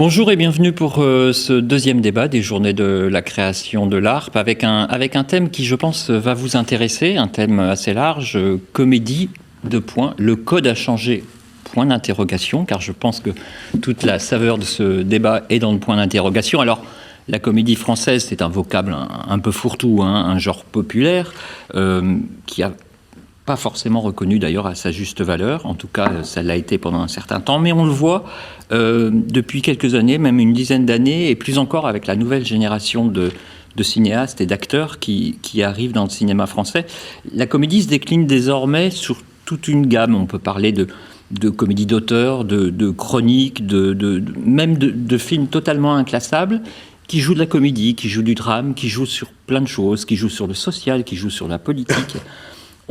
Bonjour et bienvenue pour ce deuxième débat des Journées de la création de l'ARP avec un thème qui, je pense, va vous intéresser, un thème assez large, comédie, le code a changé, point d'interrogation, car je pense que toute la saveur de ce débat est dans le point d'interrogation. Alors, la comédie française, c'est un vocable un peu fourre-tout, un genre populaire qui a pas forcément reconnu d'ailleurs à sa juste valeur, en tout cas ça l'a été pendant un certain temps, mais on le voit depuis quelques années, même une dizaine d'années, et plus encore avec la nouvelle génération de cinéastes et d'acteurs qui arrivent dans le cinéma français. La comédie se décline désormais sur toute une gamme, on peut parler de comédie d'auteur, de chroniques, même de films totalement inclassables, qui jouent de la comédie, qui jouent du drame, qui jouent sur plein de choses, qui jouent sur le social, qui jouent sur la politique.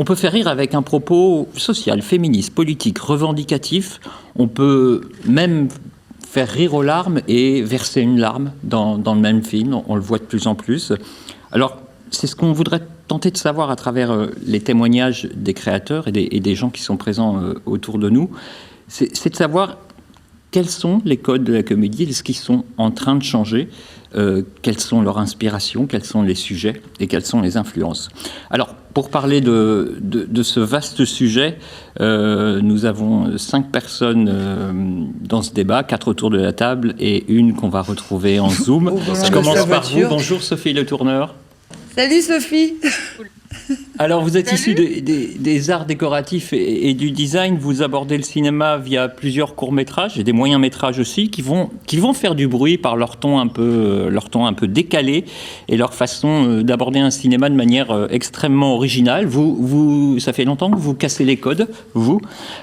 On peut faire rire avec un propos social, féministe, politique, revendicatif. On peut même faire rire aux larmes et verser une larme dans le même film. On le voit de plus en plus. Alors, c'est ce qu'on voudrait tenter de savoir à travers les témoignages des créateurs et des gens qui sont présents autour de nous. C'est de savoir quels sont les codes de la comédie, est-ce qu'ils sont en train de changer, quelles sont leurs inspirations, quels sont les sujets et quelles sont les influences. Alors, pour parler de ce vaste sujet, nous avons 5 personnes dans ce débat, 4 autour de la table et une qu'on va retrouver en Zoom. Je commence par vous. Bonjour Sophie Le Tourneur. Salut Sophie. Alors, vous êtes issue des arts décoratifs et du design. Vous abordez le cinéma via plusieurs courts-métrages et des moyens-métrages aussi qui vont faire du bruit par leur ton un peu décalé et leur façon d'aborder un cinéma de manière extrêmement originale. Ça fait longtemps que vous cassez les codes, vous.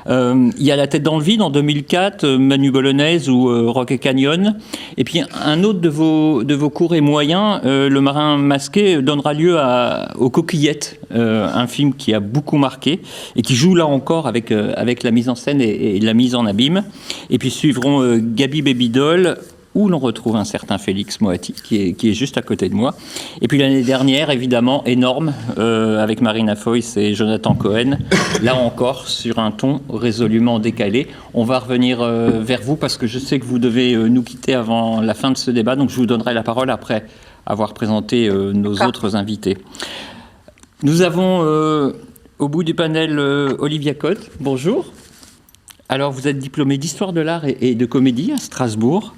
Il y a La tête dans le vide en 2004, Manu Bolognaise ou Rock & Canyon. Et puis, un autre de vos courts et moyens, Le Marin masqué, donnera lieu aux Coquillettes. Un film qui a beaucoup marqué et qui joue là encore avec la mise en scène et la mise en abîme. Et puis suivront Gabi Babydoll, où l'on retrouve un certain Félix Moati, qui est juste à côté de moi. Et puis l'année dernière, évidemment, énorme, avec Marina Foïs et Jonathan Cohen, là encore, sur un ton résolument décalé. On va revenir vers vous, parce que je sais que vous devez nous quitter avant la fin de ce débat, donc je vous donnerai la parole après avoir présenté nos autres invités. Nous avons au bout du panel Olivia Cotte. Bonjour. Alors, vous êtes diplômée d'histoire de l'art et de comédie à Strasbourg.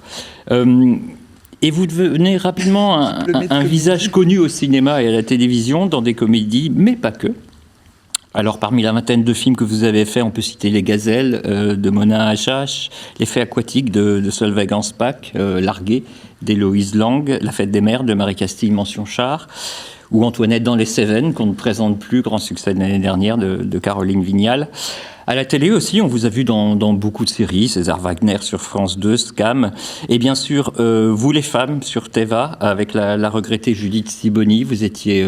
Et vous devenez rapidement un visage connu au cinéma et à la télévision dans des comédies, mais pas que. Alors, parmi la vingtaine de films que vous avez faits, on peut citer Les Gazelles de Mona Achache, Les Fées aquatiques de Solveig Anspach, Largué d'Héloïse Lang, La Fête des mères de Marie-Castille Mention-Char, ou Antoinette dans les Cévennes, qu'on ne présente plus, grand succès de l'année dernière de Caroline Vignal. À la télé aussi, on vous a vu dans beaucoup de séries, César Wagner sur France 2, Scam, et bien sûr, Vous les femmes sur Téva, avec la regrettée Judith Sibony. Vous étiez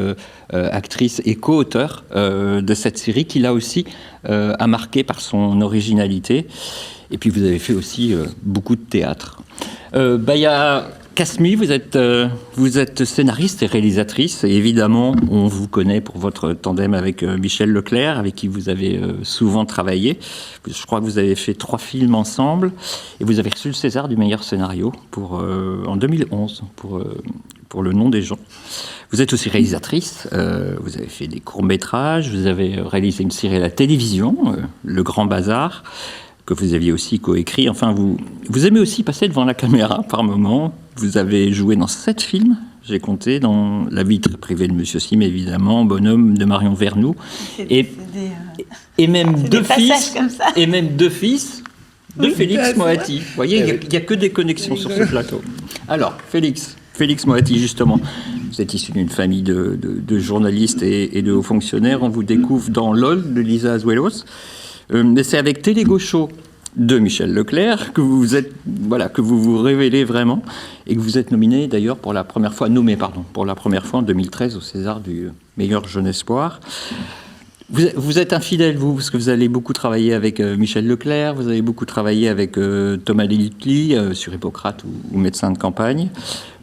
actrice et co-auteur de cette série, qui là aussi a marqué par son originalité. Et puis vous avez fait aussi beaucoup de théâtre. Baya Kasmi, vous êtes scénariste et réalisatrice, et évidemment, on vous connaît pour votre tandem avec Michel Leclerc, avec qui vous avez souvent travaillé. Je crois que vous avez fait 3 films ensemble, et vous avez reçu le César du meilleur scénario en 2011 pour Le nom des gens. Vous êtes aussi réalisatrice, vous avez fait des courts-métrages, vous avez réalisé une série à la télévision, Le Grand Bazar, que vous aviez aussi coécrit. Enfin, vous aimez aussi passer devant la caméra par moments. Vous avez joué dans 7 films, j'ai compté, dans La vie très privée de Monsieur Sim, évidemment, Bonhomme de Marion Vernou, et même 2 fils, de Félix Moati. Vous voyez, il n'y a que des connexions sur ce plateau. Alors, Félix Moati, justement, vous êtes issu d'une famille de journalistes et de hauts fonctionnaires. On vous découvre dans LOL de Lisa Azuelos. Mais c'est avec Télé Gaucho de Michel Leclerc que vous vous révélez vraiment, et que vous êtes nommé d'ailleurs pour la première fois en 2013 au César du meilleur jeune espoir. Vous êtes infidèle, vous, parce que vous allez beaucoup travailler avec Michel Leclerc, vous avez beaucoup travaillé avec Thomas Lilly sur Hippocrate ou Médecin de campagne.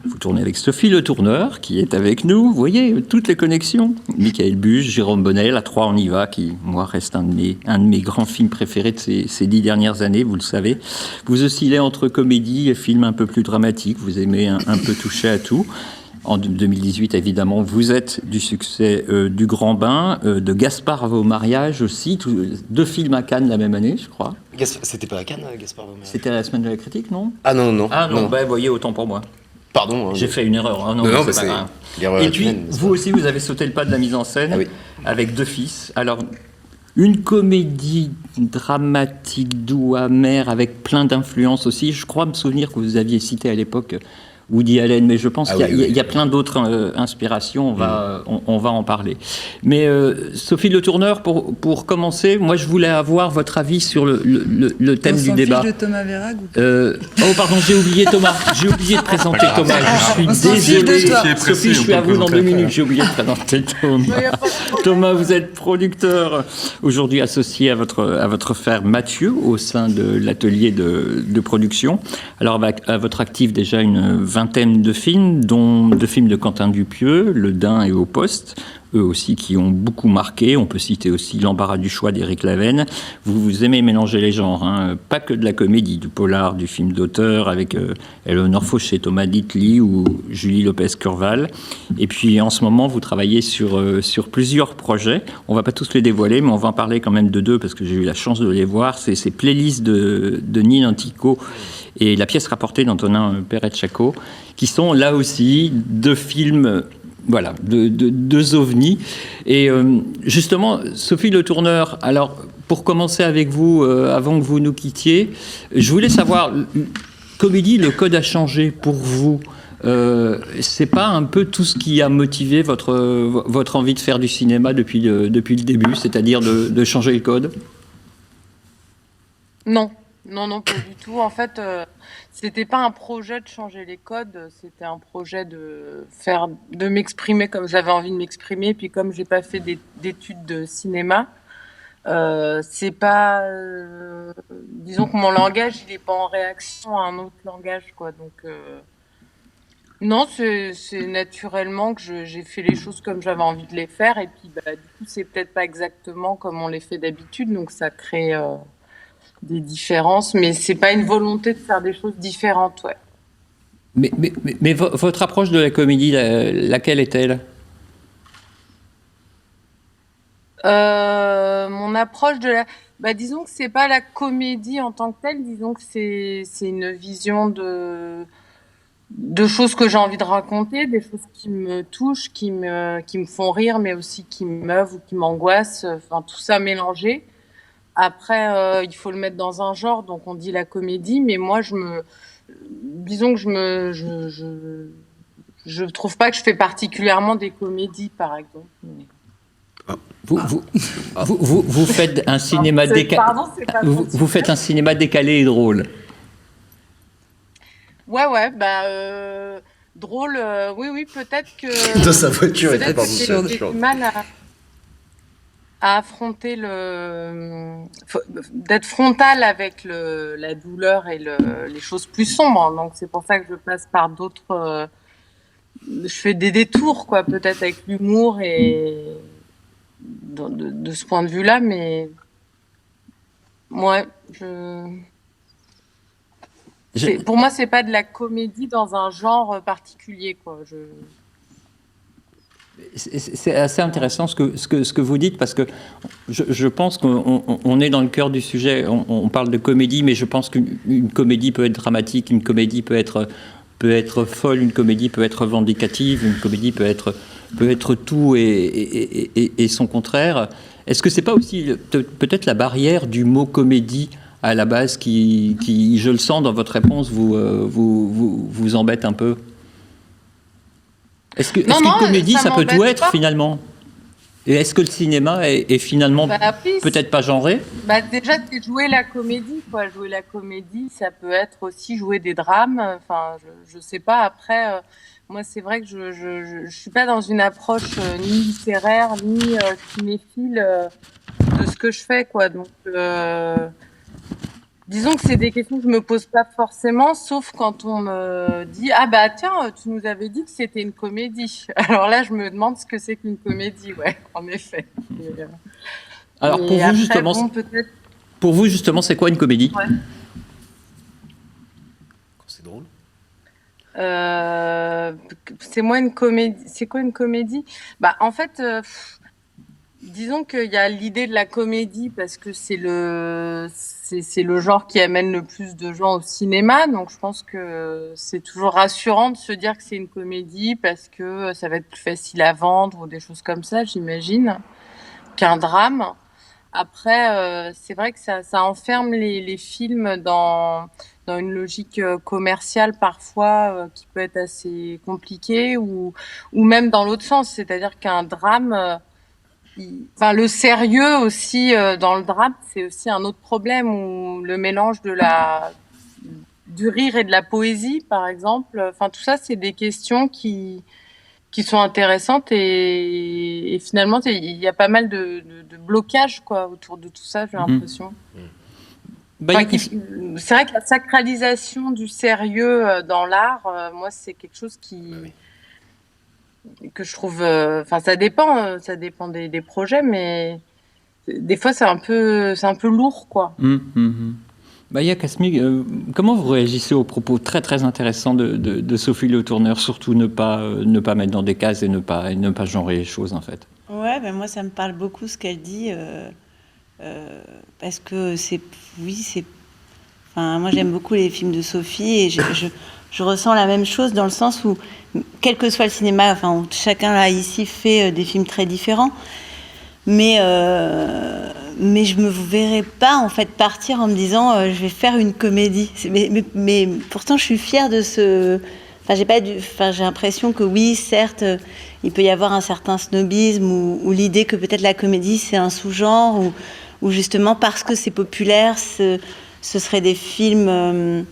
Vous tournez avec Sophie Le Tourneur, qui est avec nous. Vous voyez, toutes les connexions. Michael Buge, Jérôme Bonnel, à 3 on y va, qui, moi, reste un de mes grands films préférés de ces 10 dernières années, vous le savez. Vous oscillez entre comédie et films un peu plus dramatiques. Vous aimez un peu toucher à tout. En 2018, évidemment, vous êtes du succès du Grand Bain, de Gaspard va au mariage aussi. 2 films à Cannes la même année, je crois. C'était pas à Cannes, Gaspard va au mariage? C'était à la semaine de la critique, non? Ah non. Ah non, bah, voyez, autant pour moi. Pardon. J'ai fait une erreur. Hein, non, c'est pas grave. Et puis, vous aussi, vous avez sauté le pas de la mise en scène avec 2 fils. Alors, une comédie dramatique, doux, amère, avec plein d'influences aussi. Je crois me souvenir que vous aviez cité à l'époque Woody Allen, mais je pense qu'il y a plein d'autres inspirations, on va en parler. Mais Sophie Le Tourneur, pour commencer, moi je voulais avoir votre avis sur le thème du débat. De Thomas Verrag oh pardon, j'ai oublié Thomas, j'ai oublié de présenter Thomas, je suis désolé. Sophie, je suis à vous dans 2 minutes, j'ai oublié de présenter Thomas. Thomas, vous êtes producteur, aujourd'hui associé à votre frère Mathieu au sein de l'atelier de production. Alors à votre actif déjà une vingtaine de films, dont 2 films de Quentin Dupieux, Le Dain et Au Poste, eux aussi qui ont beaucoup marqué. On peut citer aussi L'embarras du choix d'Éric Lavenne. Vous aimez mélanger les genres, hein, pas que de la comédie, du polar, du film d'auteur avec Eleonore Fauché, Thomas Ditli ou Julie Lopez-Curval. Et puis en ce moment, vous travaillez sur plusieurs projets. On va pas tous les dévoiler, mais on va en parler quand même de 2 parce que j'ai eu la chance de les voir. C'est ces playlists de Nine Antico et la pièce rapportée d'Antonin Perret-Chaco, qui sont là aussi 2 films, voilà, 2 ovnis. Et justement, Sophie Le Tourneur, alors pour commencer avec vous, avant que vous nous quittiez, je voulais savoir, comédie, le code a changé pour vous. C'est pas un peu tout ce qui a motivé votre envie de faire du cinéma depuis le début, c'est-à-dire de changer le code? Non, pas du tout. En fait, c'était pas un projet de changer les codes, c'était un projet de m'exprimer comme j'avais envie de m'exprimer. Puis comme j'ai pas fait d'études de cinéma, c'est pas, disons que mon langage il est pas en réaction à un autre langage, quoi. Donc non, c'est naturellement que j'ai fait les choses comme j'avais envie de les faire. Et puis du coup, c'est peut-être pas exactement comme on les fait d'habitude, donc ça crée des différences, mais c'est pas une volonté de faire des choses différentes, ouais. Mais votre approche de la comédie, laquelle est-elle? Mon approche de disons que c'est pas la comédie en tant que telle, disons que c'est une vision de choses que j'ai envie de raconter, des choses qui me touchent, qui me font rire, mais aussi qui m'émeuvent ou qui m'angoissent, enfin tout ça mélangé. Après, il faut le mettre dans un genre, donc on dit la comédie, mais moi, disons que je trouve pas que je fais particulièrement des comédies, par exemple. Vous faites un cinéma décalé. Vous faites un cinéma décalé et drôle. Ouais, drôle. Oui, peut-être que. Dans sa voiture, peut-être que j'ai du mal à affronter d'être frontal avec la douleur et les choses plus sombres. Donc c'est pour ça que je passe par d'autres. Je fais des détours, quoi, peut-être avec l'humour et de ce point de vue-là, mais ouais, pour moi, c'est pas de la comédie dans un genre particulier, quoi. C'est assez intéressant ce que vous dites, parce que je pense qu'on est dans le cœur du sujet. On parle de comédie, mais je pense qu'une comédie peut être dramatique, une comédie peut être folle, une comédie peut être vindicative, une comédie peut être tout et son contraire. Est-ce que c'est pas aussi peut-être la barrière du mot comédie à la base qui, je le sens dans votre réponse, vous embête un peu? Est-ce qu'une comédie, ça peut tout être, finalement? Et est-ce que le cinéma est finalement oui, peut-être pas genré? Déjà, c'est jouer la comédie, quoi. Jouer la comédie, ça peut être aussi jouer des drames. Enfin, je sais pas. Après, moi, c'est vrai que je suis pas dans une approche ni littéraire ni cinéphile de ce que je fais, quoi. Donc, disons que c'est des questions que je me pose pas forcément, sauf quand on me dit ah bah tiens, tu nous avais dit que c'était une comédie. Alors là, je me demande ce que c'est qu'une comédie, ouais, en effet. Alors pour vous justement, c'est quoi une comédie? Ouais. C'est drôle. C'est moi une comédie. C'est quoi une comédie? En fait, disons qu'il y a l'idée de la comédie parce que c'est le genre qui amène le plus de gens au cinéma. Donc je pense que c'est toujours rassurant de se dire que c'est une comédie parce que ça va être plus facile à vendre ou des choses comme ça, j'imagine, qu'un drame. Après, c'est vrai que ça enferme les films dans une logique commerciale parfois qui peut être assez compliquée ou même dans l'autre sens, c'est-à-dire qu'un drame, le sérieux aussi dans le drame, c'est aussi un autre problème où le mélange du rire et de la poésie, par exemple. Enfin, tout ça, c'est des questions qui sont intéressantes et finalement il y a pas mal de blocages quoi autour de tout ça, j'ai l'impression. C'est vrai que la sacralisation du sérieux dans l'art, moi c'est quelque chose que je trouve, ça dépend des projets, mais des fois c'est un peu lourd quoi. Baya Kasmi, comment vous réagissez aux propos très très intéressants de Sophie Le Tourneur, surtout ne pas mettre dans des cases et ne pas genrer les choses en fait? Ouais, moi ça me parle beaucoup ce qu'elle dit, parce que moi j'aime beaucoup les films de Sophie et je ressens la même chose dans le sens où, quel que soit le cinéma, chacun là ici fait des films très différents, mais je me verrais pas en fait partir en me disant je vais faire une comédie. Mais pourtant je suis fière de ce. J'ai l'impression que oui, certes, il peut y avoir un certain snobisme ou l'idée que peut-être la comédie c'est un sous-genre ou justement parce que c'est populaire, ce serait des films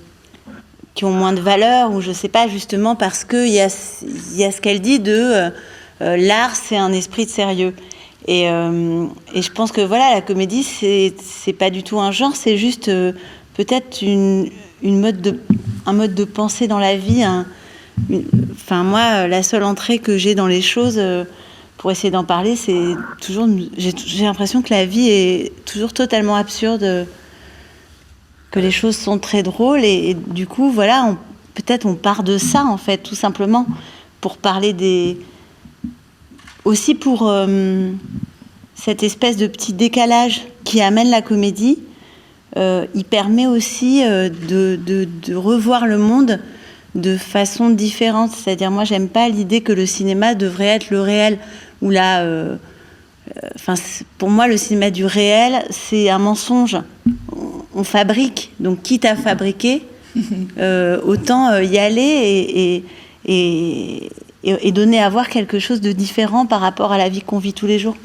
qui ont moins de valeur ou je sais pas, justement parce que il y a ce qu'elle dit de l'art c'est un esprit de sérieux. Et je pense que voilà, la comédie c'est pas du tout un genre, c'est juste peut-être un mode de pensée dans la vie. Moi, la seule entrée que j'ai dans les choses pour essayer d'en parler, c'est toujours j'ai l'impression que la vie est toujours totalement absurde, que les choses sont très drôles et du coup voilà, peut-être on part de ça en fait, tout simplement pour parler aussi pour cette espèce de petit décalage qui amène la comédie. Il permet aussi de revoir le monde de façon différente. C'est-à-dire, moi, j'aime pas l'idée que le cinéma devrait être le réel. Ou là, pour moi, le cinéma du réel, c'est un mensonge. On fabrique. Donc, quitte à fabriquer, autant y aller et donner à voir quelque chose de différent par rapport à la vie qu'on vit tous les jours.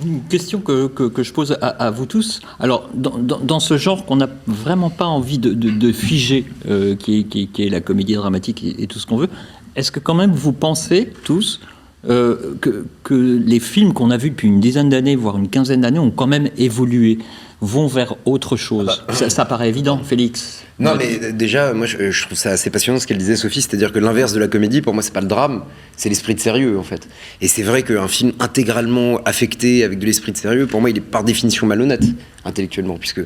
Une question que je pose à vous tous. Alors, dans ce genre qu'on n'a vraiment pas envie de figer, qui est la comédie dramatique et tout ce qu'on veut, est-ce que quand même vous pensez tous que les films qu'on a vus depuis une dizaine d'années, voire une quinzaine d'années, ont quand même évolué, vont vers autre chose? Ça paraît évident, Félix. Non, mais déjà, moi, je trouve ça assez passionnant ce qu'elle disait, Sophie, c'est-à-dire que l'inverse de la comédie, pour moi, c'est pas le drame, c'est l'esprit de sérieux, en fait. Et c'est vrai qu'un film intégralement affecté avec de l'esprit de sérieux, pour moi, il est par définition malhonnête, intellectuellement, puisque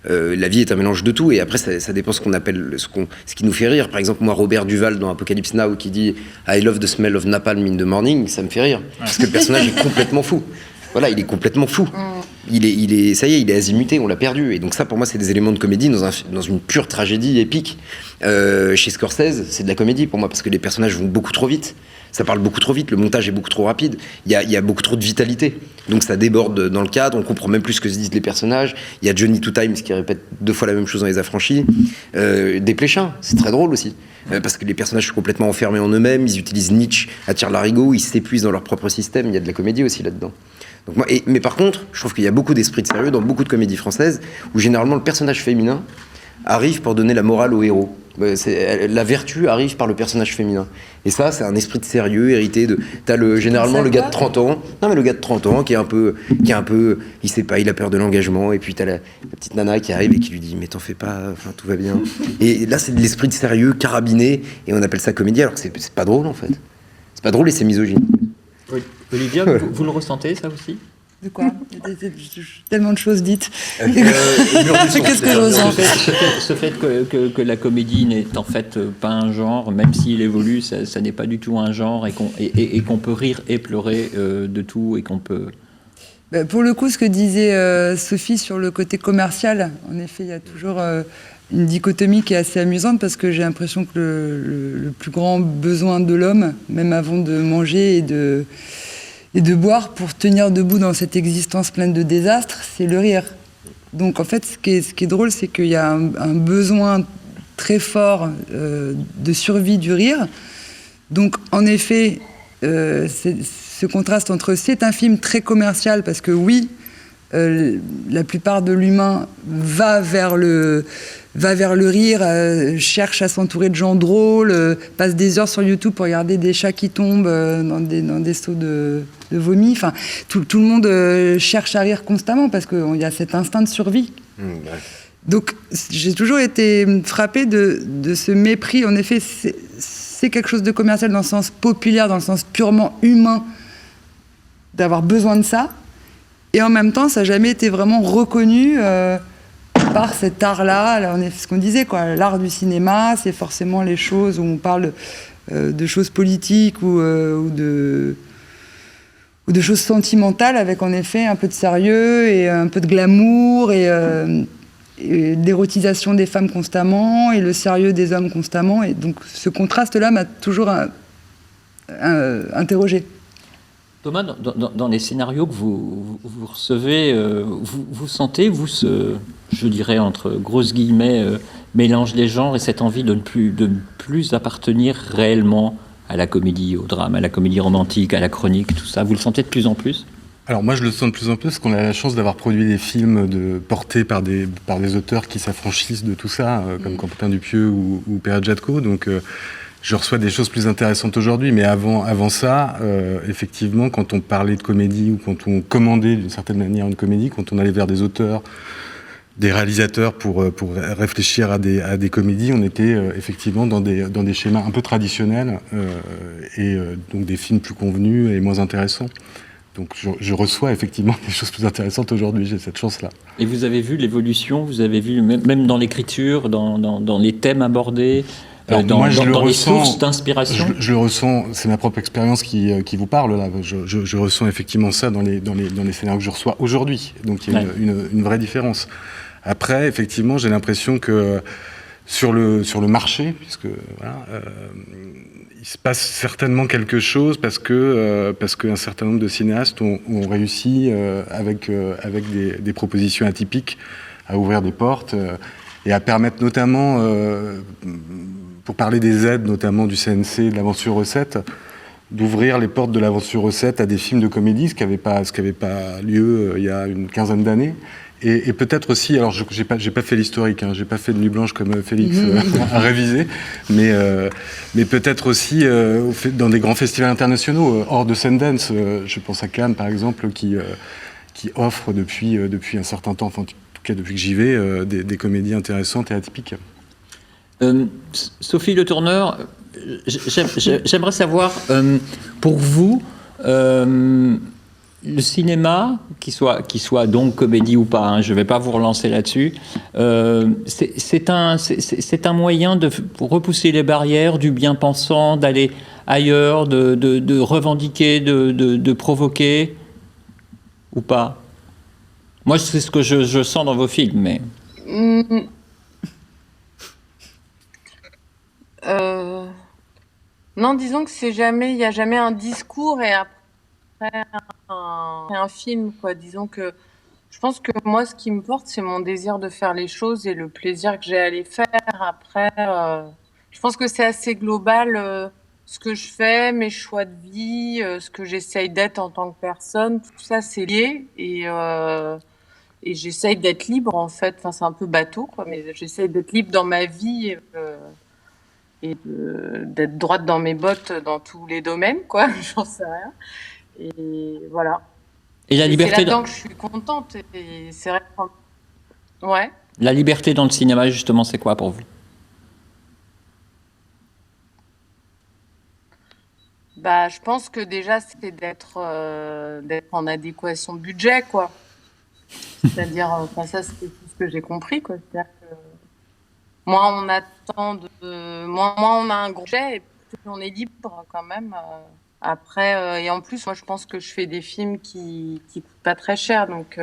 la vie est un mélange de tout, et après, ça dépend ce qu'on appelle, ce qui nous fait rire. Par exemple, moi, Robert Duval, dans Apocalypse Now, qui dit « I love the smell of napalm in the morning », ça me fait rire, parce que le personnage est complètement fou. Voilà, il est complètement fou. Ça y est, il est azimuté, on l'a perdu. Et donc ça, pour moi, c'est des éléments de comédie dans une pure tragédie épique. Chez Scorsese, c'est de la comédie pour moi, parce que les personnages vont beaucoup trop vite. Ça parle beaucoup trop vite, le montage est beaucoup trop rapide, il y a beaucoup trop de vitalité. Donc ça déborde dans le cadre, on comprend même plus ce que se disent les personnages. Il y a Johnny Two Times qui répète 2 fois la même chose dans Les Affranchis. Desplechin, c'est très drôle aussi. Parce que les personnages sont complètement enfermés en eux-mêmes, ils utilisent Nietzsche à tire-larigot, ils s'épuisent dans leur propre système, il y a de la comédie aussi là-dedans. Donc mais par contre, je trouve qu'il y a beaucoup d'esprit de sérieux dans beaucoup de comédies françaises, où généralement le personnage féminin arrive pour donner la morale au héros. La vertu arrive par le personnage féminin. Et ça, c'est un esprit de sérieux hérité de... T'as généralement le gars de 30 ans. Non, mais le gars de 30 ans qui est un peu... Il sait pas, il a peur de l'engagement. Et puis t'as la petite nana qui arrive et qui lui dit « Mais t'en fais pas, enfin, tout va bien. » Et là, c'est de l'esprit de sérieux carabiné. Et on appelle ça comédie, alors que c'est pas drôle, en fait. C'est pas drôle et c'est misogyne. Olivia, vous le ressentez, ça aussi? De quoi? Tellement de choses dites. Qu'est-ce que je ressens? Ce fait que la comédie n'est en fait pas un genre, même s'il évolue, ça n'est pas du tout un genre, et qu'on peut rire et pleurer de tout, et qu'on peut... Pour le coup, ce que disait Sophie sur le côté commercial, en effet, il y a toujours une dichotomie qui est assez amusante, parce que j'ai l'impression que le plus grand besoin de l'homme, même avant de manger et de boire pour tenir debout dans cette existence pleine de désastres, c'est le rire. Donc en fait, ce qui est drôle, c'est qu'il y a un besoin très fort de survie du rire. Donc en effet, ce contraste entre c'est un film très commercial, parce que oui, la plupart de l'humain va vers le rire, cherche à s'entourer de gens drôles, passe des heures sur YouTube pour regarder des chats qui tombent dans des seaux de vomi. Enfin, tout le monde cherche à rire constamment parce qu'il y a cet instinct de survie. Donc j'ai toujours été frappée de ce mépris. En effet, c'est quelque chose de commercial dans le sens populaire, dans le sens purement humain, d'avoir besoin de ça. Et en même temps, ça n'a jamais été vraiment reconnu par cet art-là. Là, ce qu'on disait, quoi. L'art du cinéma, c'est forcément les choses où on parle de choses politiques ou de choses sentimentales, avec en effet un peu de sérieux et un peu de glamour et l'érotisation des femmes constamment et le sérieux des hommes constamment. Et donc ce contraste-là m'a toujours interrogée. Thomas, dans les scénarios que vous recevez, vous sentez, je dirais entre grosses guillemets, mélange des genres et cette envie de ne plus appartenir réellement à la comédie, au drame, à la comédie romantique, à la chronique, tout ça. Vous le sentez de plus en plus? Alors moi je le sens de plus en plus parce qu'on a la chance d'avoir produit des films portés par des auteurs qui s'affranchissent de tout ça, comme Quentin Dupieux ou Péra Jatko. Donc je reçois des choses plus intéressantes aujourd'hui, mais avant ça, effectivement, quand on parlait de comédie ou quand on commandait d'une certaine manière une comédie, quand on allait vers des auteurs, des réalisateurs pour réfléchir à des comédies, on était effectivement dans des schémas un peu traditionnels et donc des films plus convenus et moins intéressants. Donc je reçois effectivement des choses plus intéressantes aujourd'hui, j'ai cette chance-là. Et vous avez vu l'évolution, vous avez vu même dans l'écriture, dans les thèmes abordés, dans les sources d'inspiration? Je le ressens, c'est ma propre expérience qui vous parle là. Je ressens effectivement ça dans les scénarios que je reçois aujourd'hui. Donc il y a une vraie différence. Après, effectivement, j'ai l'impression que sur le marché, puisque voilà, il se passe certainement quelque chose parce qu'un certain nombre de cinéastes ont réussi avec des propositions atypiques à ouvrir des portes et à permettre notamment, pour parler des aides, notamment du CNC, de l'aventure recette, d'ouvrir les portes de l'aventure recette à des films de comédie, ce qui n'avait pas lieu il y a une quinzaine d'années. Et peut-être aussi, alors j'ai pas fait l'historique, hein, j'ai pas fait de nuit blanche comme Félix à réviser, mais peut-être aussi dans des grands festivals internationaux, hors de Sundance, je pense à Cannes par exemple, qui offre depuis un certain temps, enfin en tout cas depuis que j'y vais, des comédies intéressantes et atypiques. Sophie Le Tourneur, j'aimerais savoir, pour vous, le cinéma, qu'il soit donc comédie ou pas, hein, je ne vais pas vous relancer là-dessus, c'est un moyen pour repousser les barrières du bien-pensant, d'aller ailleurs, de revendiquer, de provoquer, ou pas? Moi, c'est ce que je sens dans vos films, mais... Non, disons que il y a jamais un discours et après un film, quoi. Disons que je pense que moi, ce qui me porte, c'est mon désir de faire les choses et le plaisir que j'ai à les faire. Après, je pense que c'est assez global, ce que je fais, mes choix de vie, ce que j'essaye d'être en tant que personne, tout ça, c'est lié et j'essaye d'être libre, en fait. Enfin, c'est un peu bateau, quoi, mais j'essaye d'être libre dans ma vie, d'être droite dans mes bottes dans tous les domaines, quoi. J'en sais rien. Et voilà. Et la Et c'est liberté, là-dedans que je suis contente. Et c'est vrai que... Ouais. la liberté dans le cinéma, justement, c'est quoi pour vous? Bah, je pense que déjà, c'est d'être en adéquation budget, quoi. C'est-à-dire, enfin, ça, c'est tout ce que j'ai compris, quoi. C'est-à-dire que moins on attend moins on a un gros budget et plus on est libre, quand même. Après, et en plus, moi, je pense que je fais des films qui coûtent pas très cher, donc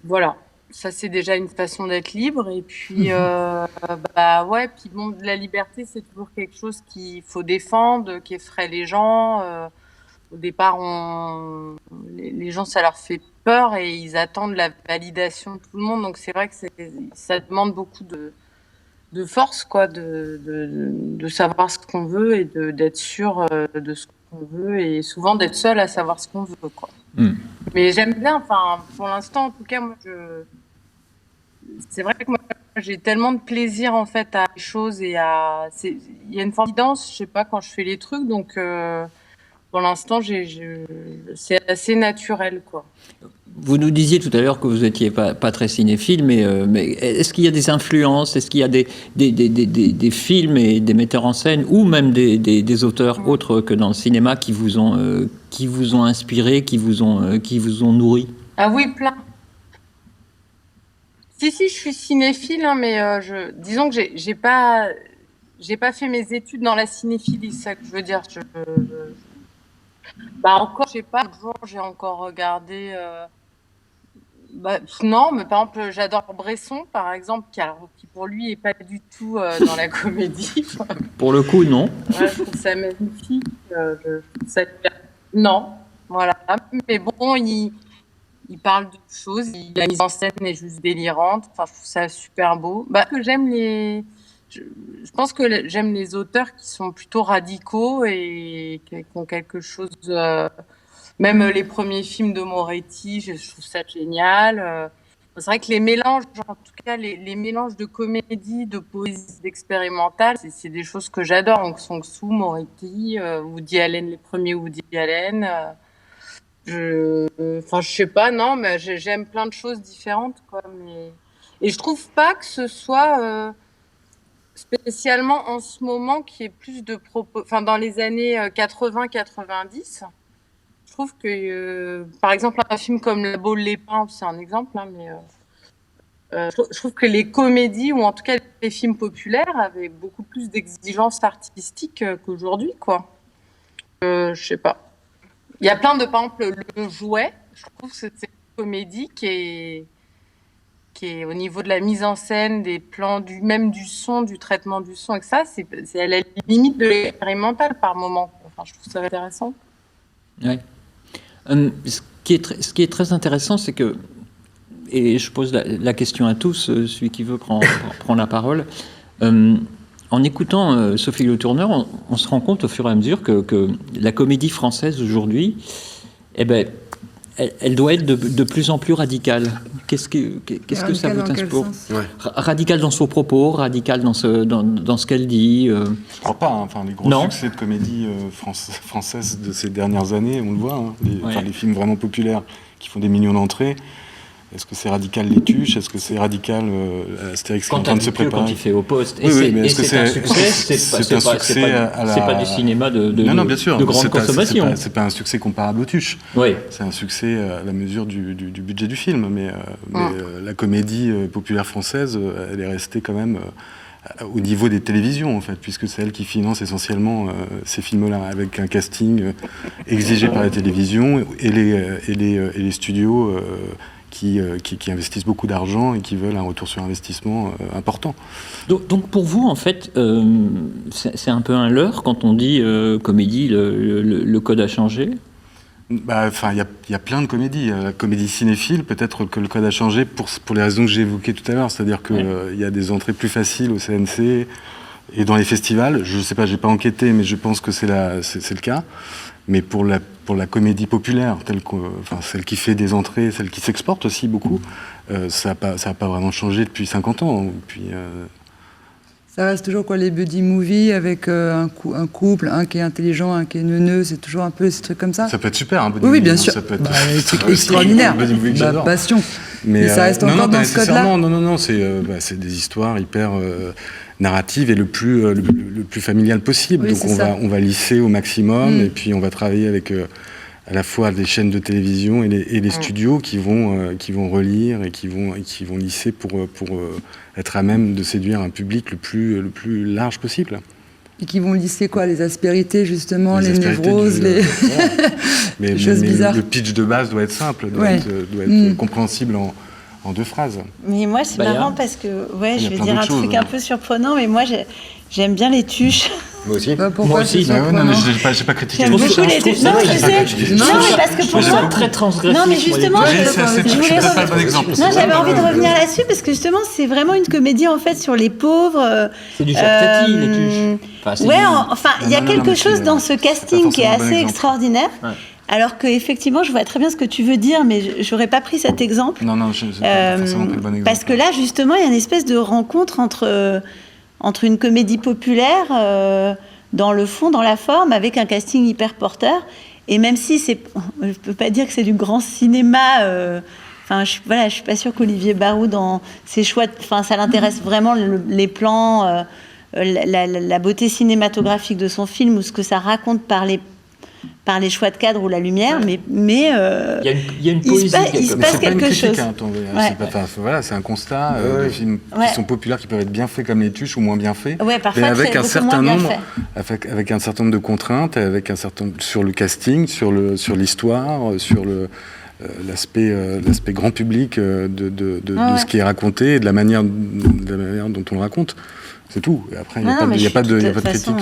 voilà. Ça, c'est déjà une façon d'être libre. Et puis, bah ouais, puis bon, de la liberté, c'est toujours quelque chose qu'il faut défendre, qui effraie les gens. Au départ, les gens, ça leur fait peur et ils attendent la validation de tout le monde. Donc, c'est vrai que ça demande beaucoup de force, quoi, de savoir ce qu'on veut et d'être sûr de ce qu'on veut et souvent d'être seul à savoir ce qu'on veut, quoi. Mais j'aime bien, enfin, pour l'instant, en tout cas, moi, c'est vrai que moi, j'ai tellement de plaisir, en fait, à les choses et il y a une forme d'évidence, je sais pas, quand je fais les trucs, donc, pour l'instant, c'est assez naturel, quoi. Vous nous disiez tout à l'heure que vous n'étiez pas très cinéphile, mais est-ce qu'il y a des influences? Est-ce qu'il y a des films et des metteurs en scène, ou même des auteurs autres que dans le cinéma qui vous ont inspiré, qui vous ont nourri? Ah oui, plein. Si, je suis cinéphile, hein, mais disons que j'ai pas fait mes études dans la cinéphilie, c'est ça que je veux dire. Bah encore, je sais pas, l'autre jour, j'ai encore regardé. Bah, non, mais par exemple, j'adore Bresson, par exemple, qui pour lui est pas du tout dans la comédie. Pour le coup, non. Ouais, je trouve ça magnifique. Je trouve ça... Non, voilà. Mais bon, il parle de choses. La mise en scène est juste délirante. Enfin, je trouve ça super beau. Bah, que je pense que j'aime les auteurs qui sont plutôt radicaux et qui ont quelque chose. Même les premiers films de Moretti, je trouve ça génial. C'est vrai que les mélanges, en tout cas les mélanges de comédie, de poésie, d'expérimental, c'est des choses que j'adore. Donc Song Soo, Moretti, Woody Allen, les premiers Woody Allen. Enfin, je sais pas, non, mais j'aime plein de choses différentes, quoi. Et je trouve pas que ce soit spécialement en ce moment qui est plus de propos. Enfin, dans les années 80-90. Je trouve que, par exemple, un film comme La Baule les Pins, c'est un exemple, hein, mais je trouve que les comédies, ou en tout cas les films populaires, avaient beaucoup plus d'exigences artistiques qu'aujourd'hui, quoi. Je sais pas. Il y a plein de, par exemple, Le Jouet, je trouve que c'est une comédie qui est au niveau de la mise en scène, des plans, même du son, du traitement du son, et que ça, c'est à la limite de l'expérimental par moment. Enfin, je trouve ça intéressant. Ouais. Ce qui est très intéressant, c'est que, et je pose la question à tous, celui qui veut prend la parole, en écoutant Sophie Le Tourneur, on se rend compte au fur et à mesure que la comédie française aujourd'hui, eh ben, elle doit être de plus en plus radicale. Qu'est-ce que ça vous inspire? Radicale dans son propos, radicale dans ce qu'elle dit. Je crois pas. Hein. Enfin, les gros succès de comédie française de ces dernières années, on le voit. Hein. Les films vraiment populaires qui font des millions d'entrées. Est-ce que c'est radical Les Tuches? Est-ce que c'est radical Astérix qui est en train de se préparer? Quand il fait Au Poste. Oui, mais est-ce que c'est un succès? C'est pas du cinéma de bien sûr, de grande consommation. C'est pas un succès comparable aux Tuches. Oui. C'est un succès à la mesure du budget du film. Mais la comédie populaire française, elle est restée quand même au niveau des télévisions, en fait, puisque c'est elle qui finance essentiellement ces films-là, avec un casting exigé par la télévision et les studios qui investissent beaucoup d'argent et qui veulent un retour sur investissement important. Donc pour vous, en fait, c'est un peu un leurre quand on dit comédie, le code a changé. Enfin, il y a plein de comédies. La comédie cinéphile, peut-être que le code a changé pour les raisons que j'ai évoquées tout à l'heure, c'est-à-dire qu'il y a des entrées plus faciles au CNC et dans les festivals. Je ne sais pas, j'ai pas enquêté, mais je pense que c'est le cas. Mais pour la comédie populaire, celle qui fait des entrées, celle qui s'exporte aussi beaucoup, ça n'a pas vraiment changé depuis 50 ans. Ça reste toujours les buddy movies avec un couple, un qui est intelligent, un qui est neuneux, c'est toujours un peu ces trucs comme ça. Ça peut être super, un buddy oui, movie, bien sûr. Ça peut être extraordinaire. Buddy movie que j'adore. Passion. Mais ça reste encore dans ce code-là. Non, c'est des histoires hyper narratives et le plus familial possible. Oui, donc on va lisser au maximum et puis on va travailler avec à la fois des chaînes de télévision et les studios qui vont relire et qui vont lisser pour être à même de séduire un public le plus large possible. Et qui vont lisser les aspérités, justement, les névroses, les choses bizarres. Le pitch de base doit être simple, doit être compréhensible en 2 phrases. Mais moi, c'est marrant parce que, je vais dire un truc un peu surprenant, mais moi, j'aime bien les tuches. Moi aussi. Moi aussi. J'ai pas critiqué. J'aime beaucoup les tuches. Non, mais parce que pour moi, très transgressif. Non, mais justement, je voulais pas le bon exemple. Non, j'avais envie de revenir là-dessus parce que justement, c'est vraiment une comédie en fait sur les pauvres. C'est du Jacques Tati, les tuches. Il y a quelque chose dans ce casting qui est assez extraordinaire. Alors qu'effectivement, je vois très bien ce que tu veux dire, mais j'aurais pas pris cet exemple. Non, je n'ai pas forcément pris le bon exemple. Parce que là, justement, il y a une espèce de rencontre entre une comédie populaire, dans le fond, dans la forme, avec un casting hyper porteur. Et même si je peux pas dire que c'est du grand cinéma. Je suis pas sûre qu'Olivier Barou, dans ses choix, ça l'intéresse vraiment les plans, la beauté cinématographique de son film ou ce que ça raconte par les choix de cadre ou la lumière, mais il y a une poésie. Il se passe quelque chose. C'est un constat de films qui sont populaires, qui peuvent être bien faits comme les tuches ou moins bien faits, parfois mais avec un certain nombre de contraintes, sur le casting, sur l'histoire, sur l'aspect grand public de ce qui est raconté et de la manière dont on le raconte. C'est tout. Après, il n'y a pas de critique.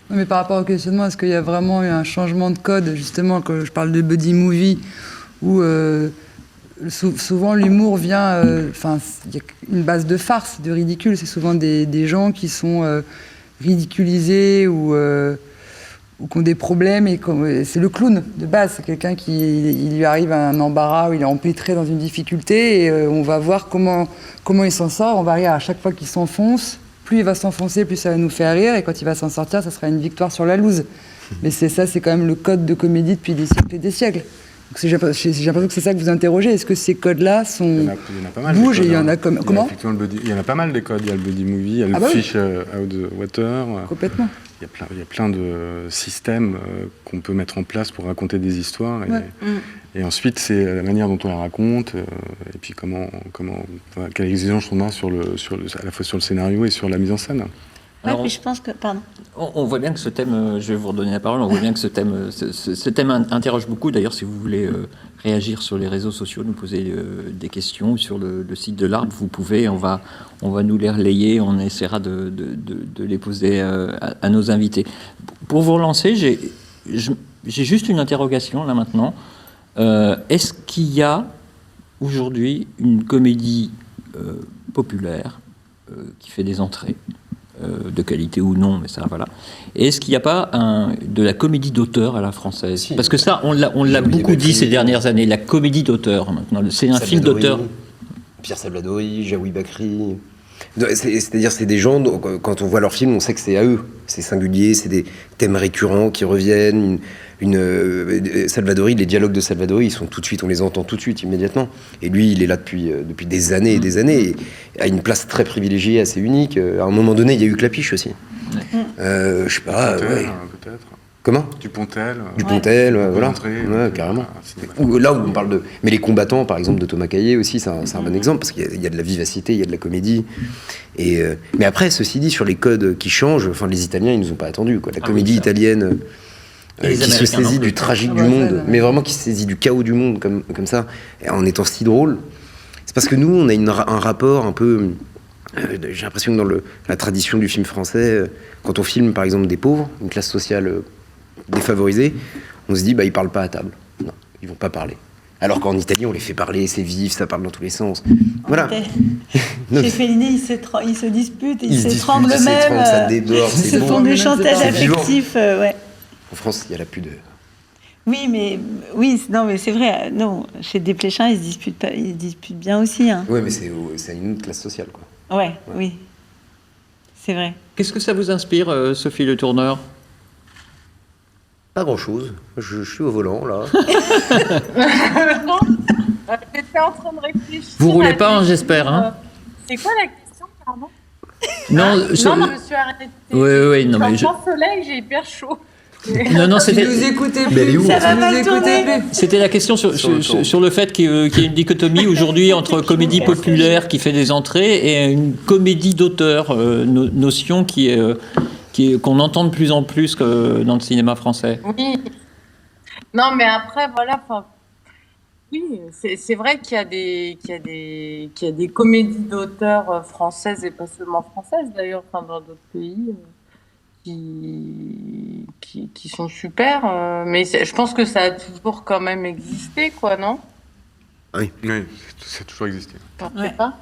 Mais par rapport au questionnement, est-ce qu'il y a vraiment eu un changement de code, justement, quand je parle de buddy movie, où souvent l'humour vient... il y a une base de farce, de ridicule. C'est souvent des gens qui sont ridiculisés ou qui ont des problèmes. Et c'est le clown, de base. C'est quelqu'un il lui arrive un embarras, où il est empêtré dans une difficulté, et on va voir comment il s'en sort. On va rire à chaque fois qu'il s'enfonce. Plus il va s'enfoncer, plus ça va nous faire rire, et quand il va s'en sortir, ça sera une victoire sur la loose. Mais c'est quand même le code de comédie depuis des siècles et des siècles. Donc j'ai l'impression que c'est ça que vous interrogez. Est-ce que ces codes-là sont... Il y en a pas mal. Bougent, et il y en a comme... Comment ? Il y en a pas mal des codes. Il y a le buddy movie, il y a le fish out of water. Complètement. Il y a plein de systèmes qu'on peut mettre en place pour raconter des histoires. Et ensuite, c'est la manière dont on la raconte, et puis quelle exigence on a à la fois sur le scénario et sur la mise en scène. Alors, puis je pense que... Pardon. On voit bien que ce thème, je vais vous redonner la parole, on voit bien que ce thème interroge beaucoup. D'ailleurs, si vous voulez réagir sur les réseaux sociaux, nous poser des questions sur le site de l'Arbre, vous pouvez, on va nous les relayer, on essaiera de les poser à nos invités. Pour vous relancer, j'ai juste une interrogation là maintenant. Est-ce qu'il y a aujourd'hui une comédie populaire qui fait des entrées de qualité ou non, mais ça, voilà. Et est-ce qu'il n'y a pas de la comédie d'auteur à la française ? Si, parce que ça, on l'a beaucoup dit ces dernières années, la comédie d'auteur, maintenant. C'est un film d'auteur. Pierre Salvadori, Jaoui Bakri. C'est-à-dire, c'est des gens, quand on voit leurs films, on sait que c'est à eux. C'est singulier, c'est des thèmes récurrents qui reviennent. Salvadori, les dialogues de Salvadori, on les entend tout de suite, immédiatement. Et lui, il est là depuis des années et des années, et a une place très privilégiée, assez unique. À un moment donné, il y a eu Clapiche aussi. Je sais pas. Peut-être. Comment ? Dupontel. Voilà. Carrément. Là où on parle de... Mais les combattants, par exemple, de Thomas Caillet aussi, c'est un bon exemple, parce qu'il y a de la vivacité, il y a de la comédie. Mais après, ceci dit, sur les codes qui changent, les Italiens, ils nous ont pas attendus, quoi. La comédie italienne... Et les qui se Américains non saisit plus. du tragique Ah du bah ça, monde, ouais. mais vraiment qui se saisit du chaos du monde comme ça, et en étant si drôle. C'est parce que nous, on a un rapport un peu... j'ai l'impression que dans la tradition du film français, quand on filme par exemple des pauvres, une classe sociale défavorisée, on se dit ils parlent pas à table. Non, ils vont pas parler. Alors qu'en Italie, on les fait parler, c'est vif, ça parle dans tous les sens. Voilà. Non, Chez Fellini, ils se disputent, ils ils se s'étranglent disputent, ils même. ça déborde, Ils se c'est font beau. du chantage C'est vivant. affectif, ouais. En France, il y a la pudeur. Non, mais c'est vrai. Non, chez Desplechin, ils se disputent bien aussi. Hein. Ouais, mais c'est une autre classe sociale, quoi. Ouais, oui, c'est vrai. Qu'est-ce que ça vous inspire, Sophie Le Tourneur? Pas grand-chose. Je suis au volant, là. J'étais en train de réfléchir. Vous roulez à pas, hein, des j'espère, films, hein. C'est quoi la question, pardon? Non, Non, je me suis arrêtée. Oui, non, mais Je suis en soleil, j'ai hyper chaud. non, Si c'était... vous écoutez Mais elle est plus, où, si Ça va vous mal écoutez tourner. plus. C'était la question sur le fait qu'il y ait une dichotomie aujourd'hui entre comédie populaire qui fait des entrées et une comédie d'auteur, notion qu'on entend de plus en plus que dans le cinéma français. Oui. Non, mais après, voilà. Oui, c'est vrai qu'il y a des comédies d'auteurs françaises et pas seulement françaises d'ailleurs, dans d'autres pays qui sont super. Mais je pense que ça a toujours quand même existé, quoi, non? Oui, ça a toujours existé. Enfin, je Ouais. sais pas.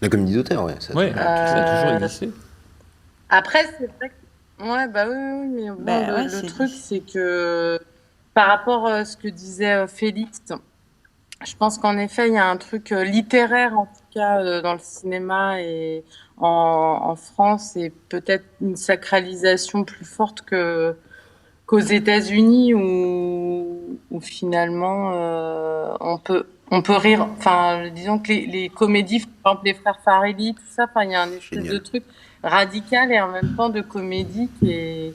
La comédie d'auteur, ouais. Ça, Oui, ça a toujours existé. Après, c'est vrai que... Ouais, oui, mais bon, Bah ouais, le c'est truc, difficile. c'est que par rapport à ce que disait Félix, je pense qu'en effet, il y a un truc littéraire, en tout cas, dans le cinéma et en France, et peut-être une sacralisation plus forte qu'aux États-Unis, où finalement, on peut rire. Enfin, disons que les comédies, par exemple, les frères Farelli, tout ça, enfin, il y a un espèce Génial. de truc radical et en même temps de comédie qui est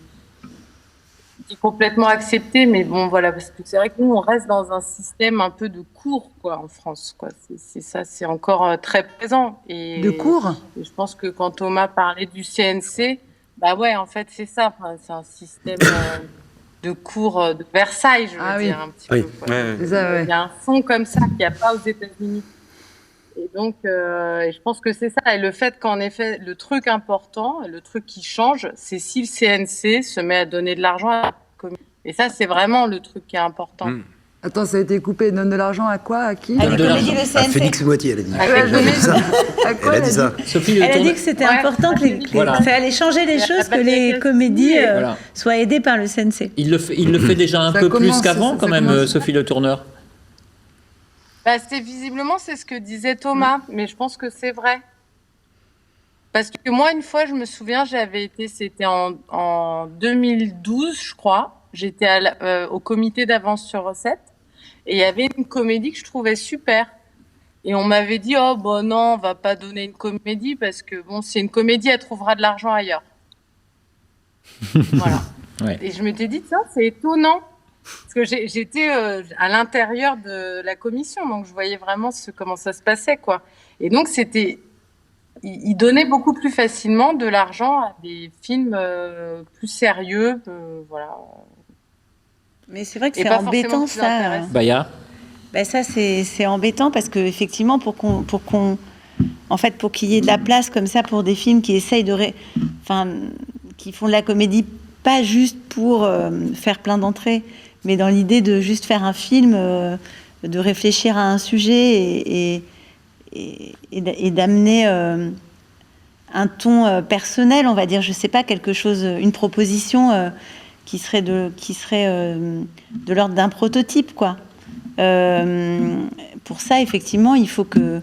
complètement accepté, mais bon, voilà, parce que c'est vrai que nous, on reste dans un système un peu de cours, quoi, en France, quoi. C'est ça, c'est encore très présent. Et De cours? et je pense que quand Thomas parlait du CNC, bah ouais, en fait, c'est ça. Enfin, c'est un système de cours de Versailles, je veux Ah oui. dire, un petit Oui. peu. Quoi. C'est ça, ouais. Il y a un fond comme ça qu'il n'y a pas aux États-Unis. Et donc, et je pense que c'est ça. Et le fait qu'en effet, le truc important, le truc qui change, c'est si le CNC se met à donner de l'argent à la commune. Et ça, c'est vraiment le truc qui est important. Attends, ça a été coupé. Donne de l'argent à quoi? À qui? À Donne des de comédies, le Ah, CNC. Félix Moitié, elle a dit. Ah, Elle a dit ça. À quoi Elle a dit ça. Sophie Le Elle a dit Tourneur... que c'était Ouais, important que Voilà. qu'il fallait changer les Et choses, la que les bataille comédies Cassie, Voilà. soient aidées par le CNC. Il le fait déjà un Ça peu commence, plus qu'avant, ça quand même, commence. Sophie Le Tourneur. Bah, visiblement, c'est ce que disait Thomas, mais je pense que c'est vrai. Parce que moi, une fois, je me souviens, c'était en 2012, je crois, j'étais au comité d'avance sur recette, et il y avait une comédie que je trouvais super. Et on m'avait dit, oh, bon, non, on va pas donner une comédie, parce que, bon, c'est une comédie, elle trouvera de l'argent ailleurs. Voilà. Ouais. Et je m'étais dit, tiens, c'est étonnant. Parce que j'étais à l'intérieur de la commission, donc je voyais vraiment comment ça se passait, quoi. Et donc, il donnait beaucoup plus facilement de l'argent à des films plus sérieux, voilà. Mais c'est vrai que Et c'est pas embêtant, forcément plus ça. intéressant. Baya. Ben ça, c'est embêtant parce que effectivement, pour qu'il y ait de la place comme ça pour des films qui essayent qui font de la comédie pas juste pour faire plein d'entrées, mais dans l'idée de juste faire un film, de réfléchir à un sujet et d'amener un ton personnel, on va dire, je sais pas, quelque chose, une proposition qui serait de l'ordre d'un prototype, quoi. Pour ça, effectivement, il faut que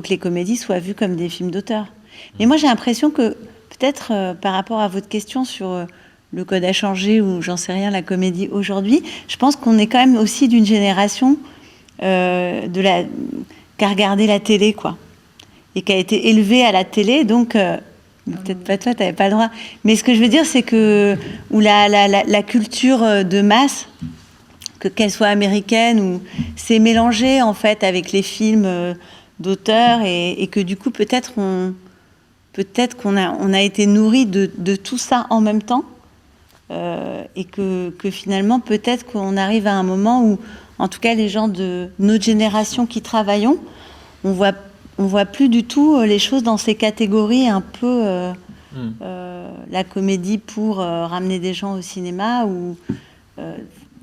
les comédies soient vues comme des films d'auteur. Mais moi, j'ai l'impression que, peut-être par rapport à votre question sur le code a changé ou j'en sais rien, la comédie aujourd'hui, je pense qu'on est quand même aussi d'une génération qui a regardé la télé, quoi. Et qui a été élevée à la télé, donc... peut-être pas toi, t'avais pas le droit. Mais ce que je veux dire, c'est que... Où la culture de masse... qu'elle soit américaine ou c'est mélangé en fait avec les films d'auteurs et que du coup peut-être qu'on a été nourri de tout ça en même temps et que finalement, peut-être qu'on arrive à un moment où, en tout cas, les gens de notre génération qui travaillons, on voit plus du tout les choses dans ces catégories un peu la comédie pour ramener des gens au cinéma, ou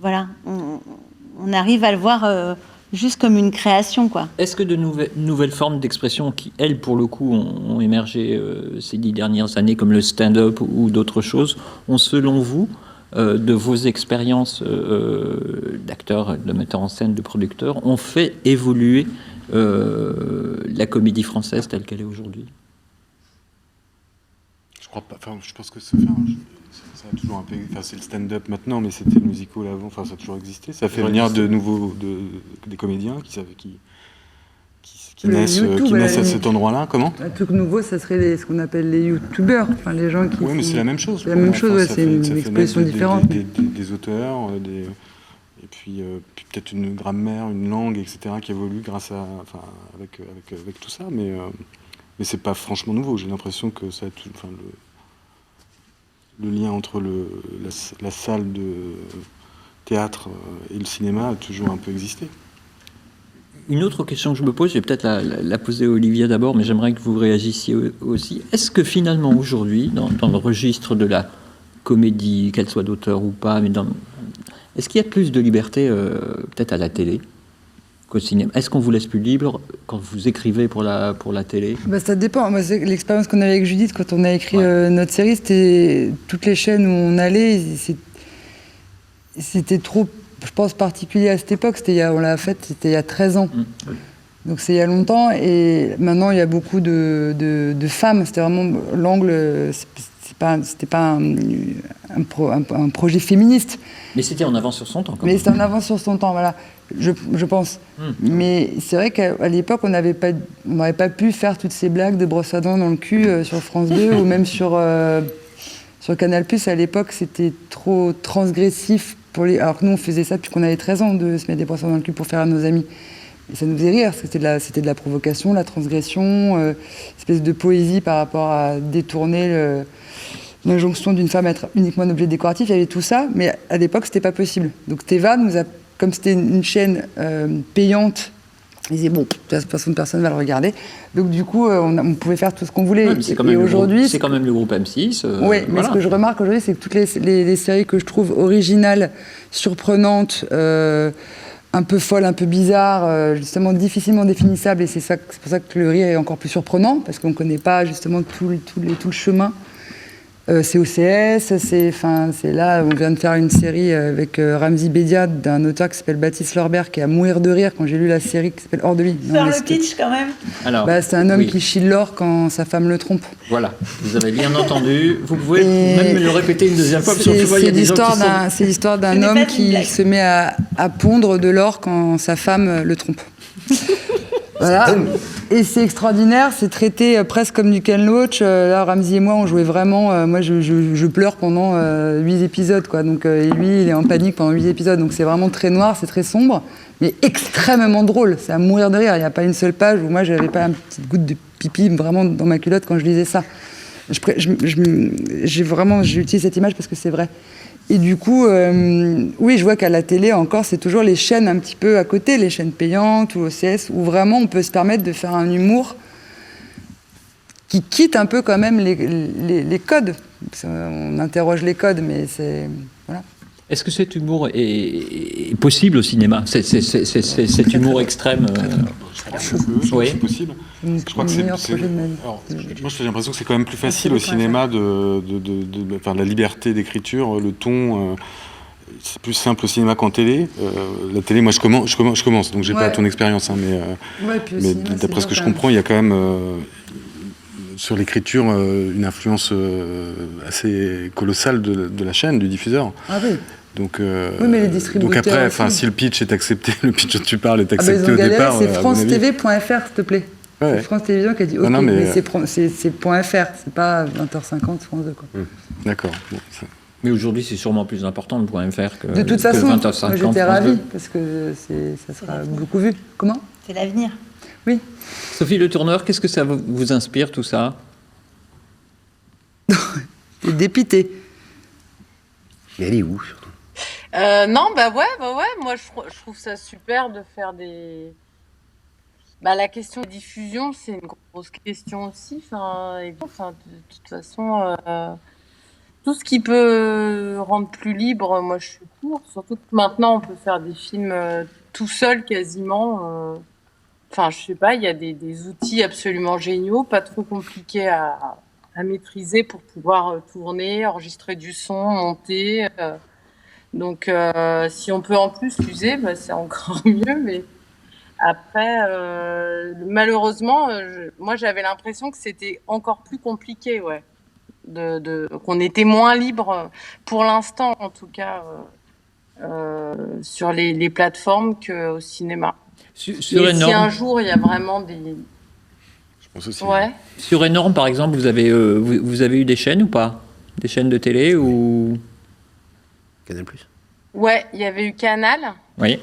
voilà, on arrive à le voir juste comme une création, quoi. Est-ce que de nouvelles formes d'expression qui, elles, pour le coup, ont émergé ces 10 dernières années, comme le stand-up ou d'autres choses, ont, selon vous, de vos expériences d'acteurs, de metteurs en scène, de producteurs, ont fait évoluer la comédie française telle qu'elle est aujourd'hui? Je crois pas. Enfin, je pense que ça a toujours un peu. Enfin, c'est le stand-up maintenant, mais c'était le musical avant. Enfin, ça a toujours existé. Ça fait venir des comédiens qui naissent à cet endroit-là. Comment? Un truc nouveau, ça serait ce qu'on appelle les youtubeurs, enfin les gens qui. Oui, mais c'est la même chose. C'est la même chose, ouais, c'est une expression différente. Des auteurs, et puis peut-être une grammaire, une langue, etc., qui évolue grâce à, avec tout ça, mais c'est pas franchement nouveau. J'ai l'impression que ça a tout, le lien entre la salle de théâtre et le cinéma a toujours un peu existé. Une autre question que je me pose, je vais peut-être la poser à Olivier d'abord, mais j'aimerais que vous réagissiez aussi. Est-ce que finalement aujourd'hui, dans le registre de la comédie, qu'elle soit d'auteur ou pas, est-ce qu'il y a plus de liberté peut-être à la télé qu'au cinéma? Est-ce qu'on vous laisse plus libre quand vous écrivez pour la télé? Ça dépend. Moi, c'est l'expérience qu'on avait avec Judith quand on a écrit notre série, c'était toutes les chaînes où on allait, c'était trop, je pense, particulier à cette époque. On l'a faite, c'était il y a 13 ans. Donc c'est il y a longtemps, et maintenant il y a beaucoup de femmes. C'était vraiment l'angle, c'était pas un projet féministe. Mais c'était en avance sur son temps, quand même. Mais c'était en avance sur son temps, voilà, je pense. Mais c'est vrai qu'à l'époque, on n'aurait pas pu faire toutes ces blagues de brosse à dents dans le cul sur France 2 ou même sur Canal+. À l'époque, c'était trop transgressif. Alors que nous, on faisait ça depuis qu'on avait 13 ans, de se mettre des brosses à dents dans le cul pour faire à nos amis. Et ça nous faisait rire, c'était de la provocation, la transgression, une espèce de poésie par rapport à détourner l'injonction d'une femme à être uniquement un objet décoratif. Il y avait tout ça, mais à l'époque, c'était pas possible. Donc Teva comme c'était une chaîne payante, ils disaient, bon, de toute façon, personne ne va le regarder. Donc du coup, on pouvait faire tout ce qu'on voulait. Ouais, c'est quand même le groupe M6. Oui, mais ce que je remarque aujourd'hui, c'est que toutes les séries que je trouve originales, surprenantes, un peu folles, un peu bizarres, justement difficilement définissables, et c'est pour ça que le rire est encore plus surprenant, parce qu'on ne connaît pas justement tout le chemin. C'est OCS, c'est là, on vient de faire une série avec Ramzi Bedia, d'un auteur qui s'appelle Baptiste Lorbert, qui est à mourir de rire quand j'ai lu la série qui s'appelle Hors de lui. Faire le pitch quand même. Alors, c'est un homme qui chie l'or quand sa femme le trompe. Voilà, vous avez bien entendu. Vous pouvez même le répéter une deuxième fois. C'est l'histoire d'un homme qui se met à pondre de l'or quand sa femme le trompe. Voilà. Et c'est extraordinaire, c'est traité presque comme du Ken Loach. Là, Ramzi et moi, on jouait vraiment. Moi, je pleure pendant 8 épisodes, quoi. Donc, et lui, il est en panique pendant 8 épisodes. Donc, c'est vraiment très noir, c'est très sombre, mais extrêmement drôle. C'est à mourir de rire. Il n'y a pas une seule page où moi, j'avais pas une petite goutte de pipi vraiment dans ma culotte quand je lisais ça. J'utilise cette image parce que c'est vrai. Et du coup, oui, je vois qu'à la télé encore, c'est toujours les chaînes un petit peu à côté, les chaînes payantes ou OCS, où vraiment on peut se permettre de faire un humour qui quitte un peu quand même les codes. On interroge les codes, mais c'est... Voilà. Est-ce que cet humour est possible au cinéma, cet humour extrême Oui, c'est possible. Je crois que c'est moi, j'ai l'impression que c'est quand même plus facile au cinéma la liberté d'écriture, le ton. C'est plus simple au cinéma qu'en télé. La télé, moi, je commence, donc j'ai pas ton expérience, hein, mais d'après ce que je comprends, il y a quand même sur l'écriture une influence assez colossale de la chaîne, du diffuseur. Ah oui. Donc, oui, mais les distributeurs donc après, si le pitch est accepté, le pitch dont tu parles est accepté au départ. C'est francetv.fr, s'il te plaît. Ouais. C'est France Télévisions qui a dit OK, mais c'est .fr, c'est pas 20h50 France 2, quoi. D'accord. Bon, mais aujourd'hui, c'est sûrement plus important le .fr que 20h50. De toute façon, moi j'étais ravie parce que ça sera beaucoup vu. Comment ? C'est l'avenir. Oui. Sophie Le Tourneur, qu'est-ce que ça vous inspire, tout ça ? Dépité. Mais elle est où? Non, bah ouais, moi je trouve ça super de faire des. Bah, la question de diffusion, c'est une grosse question aussi. De toute façon, tout ce qui peut rendre plus libre, moi je suis pour. Surtout que maintenant, on peut faire des films tout seul quasiment. Enfin, je sais pas, il y a des outils absolument géniaux, pas trop compliqués à maîtriser pour pouvoir tourner, enregistrer du son, monter. Donc, si on peut en plus l'user, bah, c'est encore mieux. Mais après, malheureusement, moi j'avais l'impression que c'était encore plus compliqué, ouais, qu'on était moins libre pour l'instant, en tout cas, sur les plateformes qu'au cinéma. Sur Mais si un énorme, jour il y a vraiment des, Je pense aussi. ouais, sur énorme, par exemple, vous avez eu des chaînes ou pas? Des chaînes de télé ou... Canal+. ouais, il y avait eu Canal, Oui.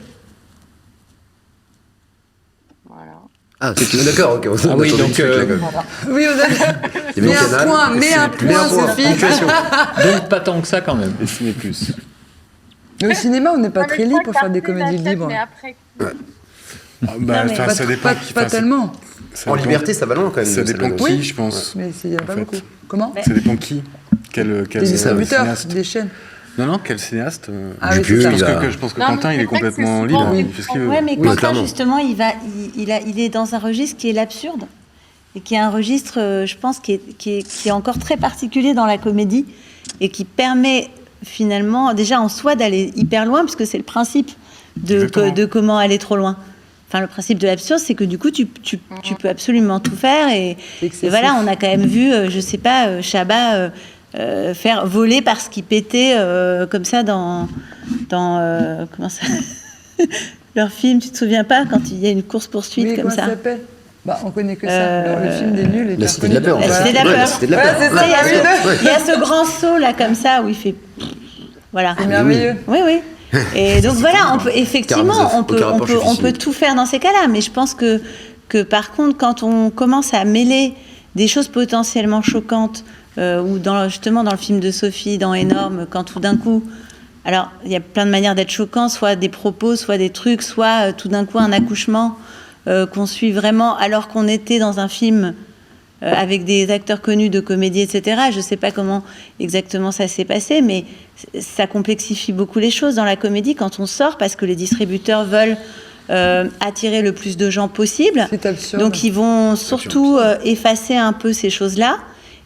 voilà. Ah, d'accord, ok. Ah oui, donc, Oui, on a... Il y avait Mets un Canal, point, et mets c'est un plus point, Sophie. Ponctuation. donc pas tant que ça quand même. Et Ciné Plus. Mais au cinéma, on n'est pas Ah, mais très je libre crois pour faire des qu'après, la comédies chaîne, libres. mais après, Ah, bah, Non, mais enfin, Pas, ça dépend. pas tellement. Ça En dépend- liberté, ça va loin quand même. Ça dépend doit- qui, je pense. Mais il n'y en a En pas fait. beaucoup. Comment Mais- Ça dépend qui. Quel Des distributeurs, cinéaste. des chaînes. Non, quel cinéaste. Ah oui, Dupieux, c'est ça. il a- Je pense que Non, mais Quentin, il c'est est vrai que complètement c'est libre. souvent Il des- fait ce qu'il veut. Ouais, mais Oui, Quentin, clairement. justement, il est dans un registre qui est l'absurde. Et qui est un registre, je pense, qui est encore très particulier dans la comédie. Et qui permet, finalement, déjà en soi, d'aller hyper loin, puisque c'est le principe Exactement. de comment aller trop loin. Enfin, le principe de l'absurde, c'est que du coup, tu peux absolument tout faire. Et Excessif. voilà, on a quand même vu, je sais pas, Chabat faire voler parce qu'il pétait comme ça dans comment ça leur film, tu te souviens pas quand il y a une course poursuite Oui, comme comment ça. s'appelle Bah, on connaît que ça. Le film des nuls. La Cité de la Peur. La en fait. Cité de la Ouais, Peur. Cité de la Ouais, Peur. c'est Tu sais, ça. il y a ce grand saut là comme ça où il fait voilà. C'est merveilleux. Oui, oui. Et donc voilà, on peut effectivement, Karamazov, on peut, aucun on rapport, peut, je suis on peut suicidé. tout faire dans ces cas-là. Mais je pense que par contre, quand on commence à mêler des choses potentiellement choquantes, ou justement dans le film de Sophie, dans Énorme, quand tout d'un coup, alors il y a plein de manières d'être choquant, soit des propos, soit des trucs, soit tout d'un coup un accouchement qu'on suit vraiment alors qu'on était dans un film avec des acteurs connus de comédie, etc. Je ne sais pas comment exactement ça s'est passé, mais ça complexifie beaucoup les choses dans la comédie quand on sort, parce que les distributeurs veulent attirer le plus de gens possible. C'est absurde. Donc ils vont surtout effacer un peu ces choses-là.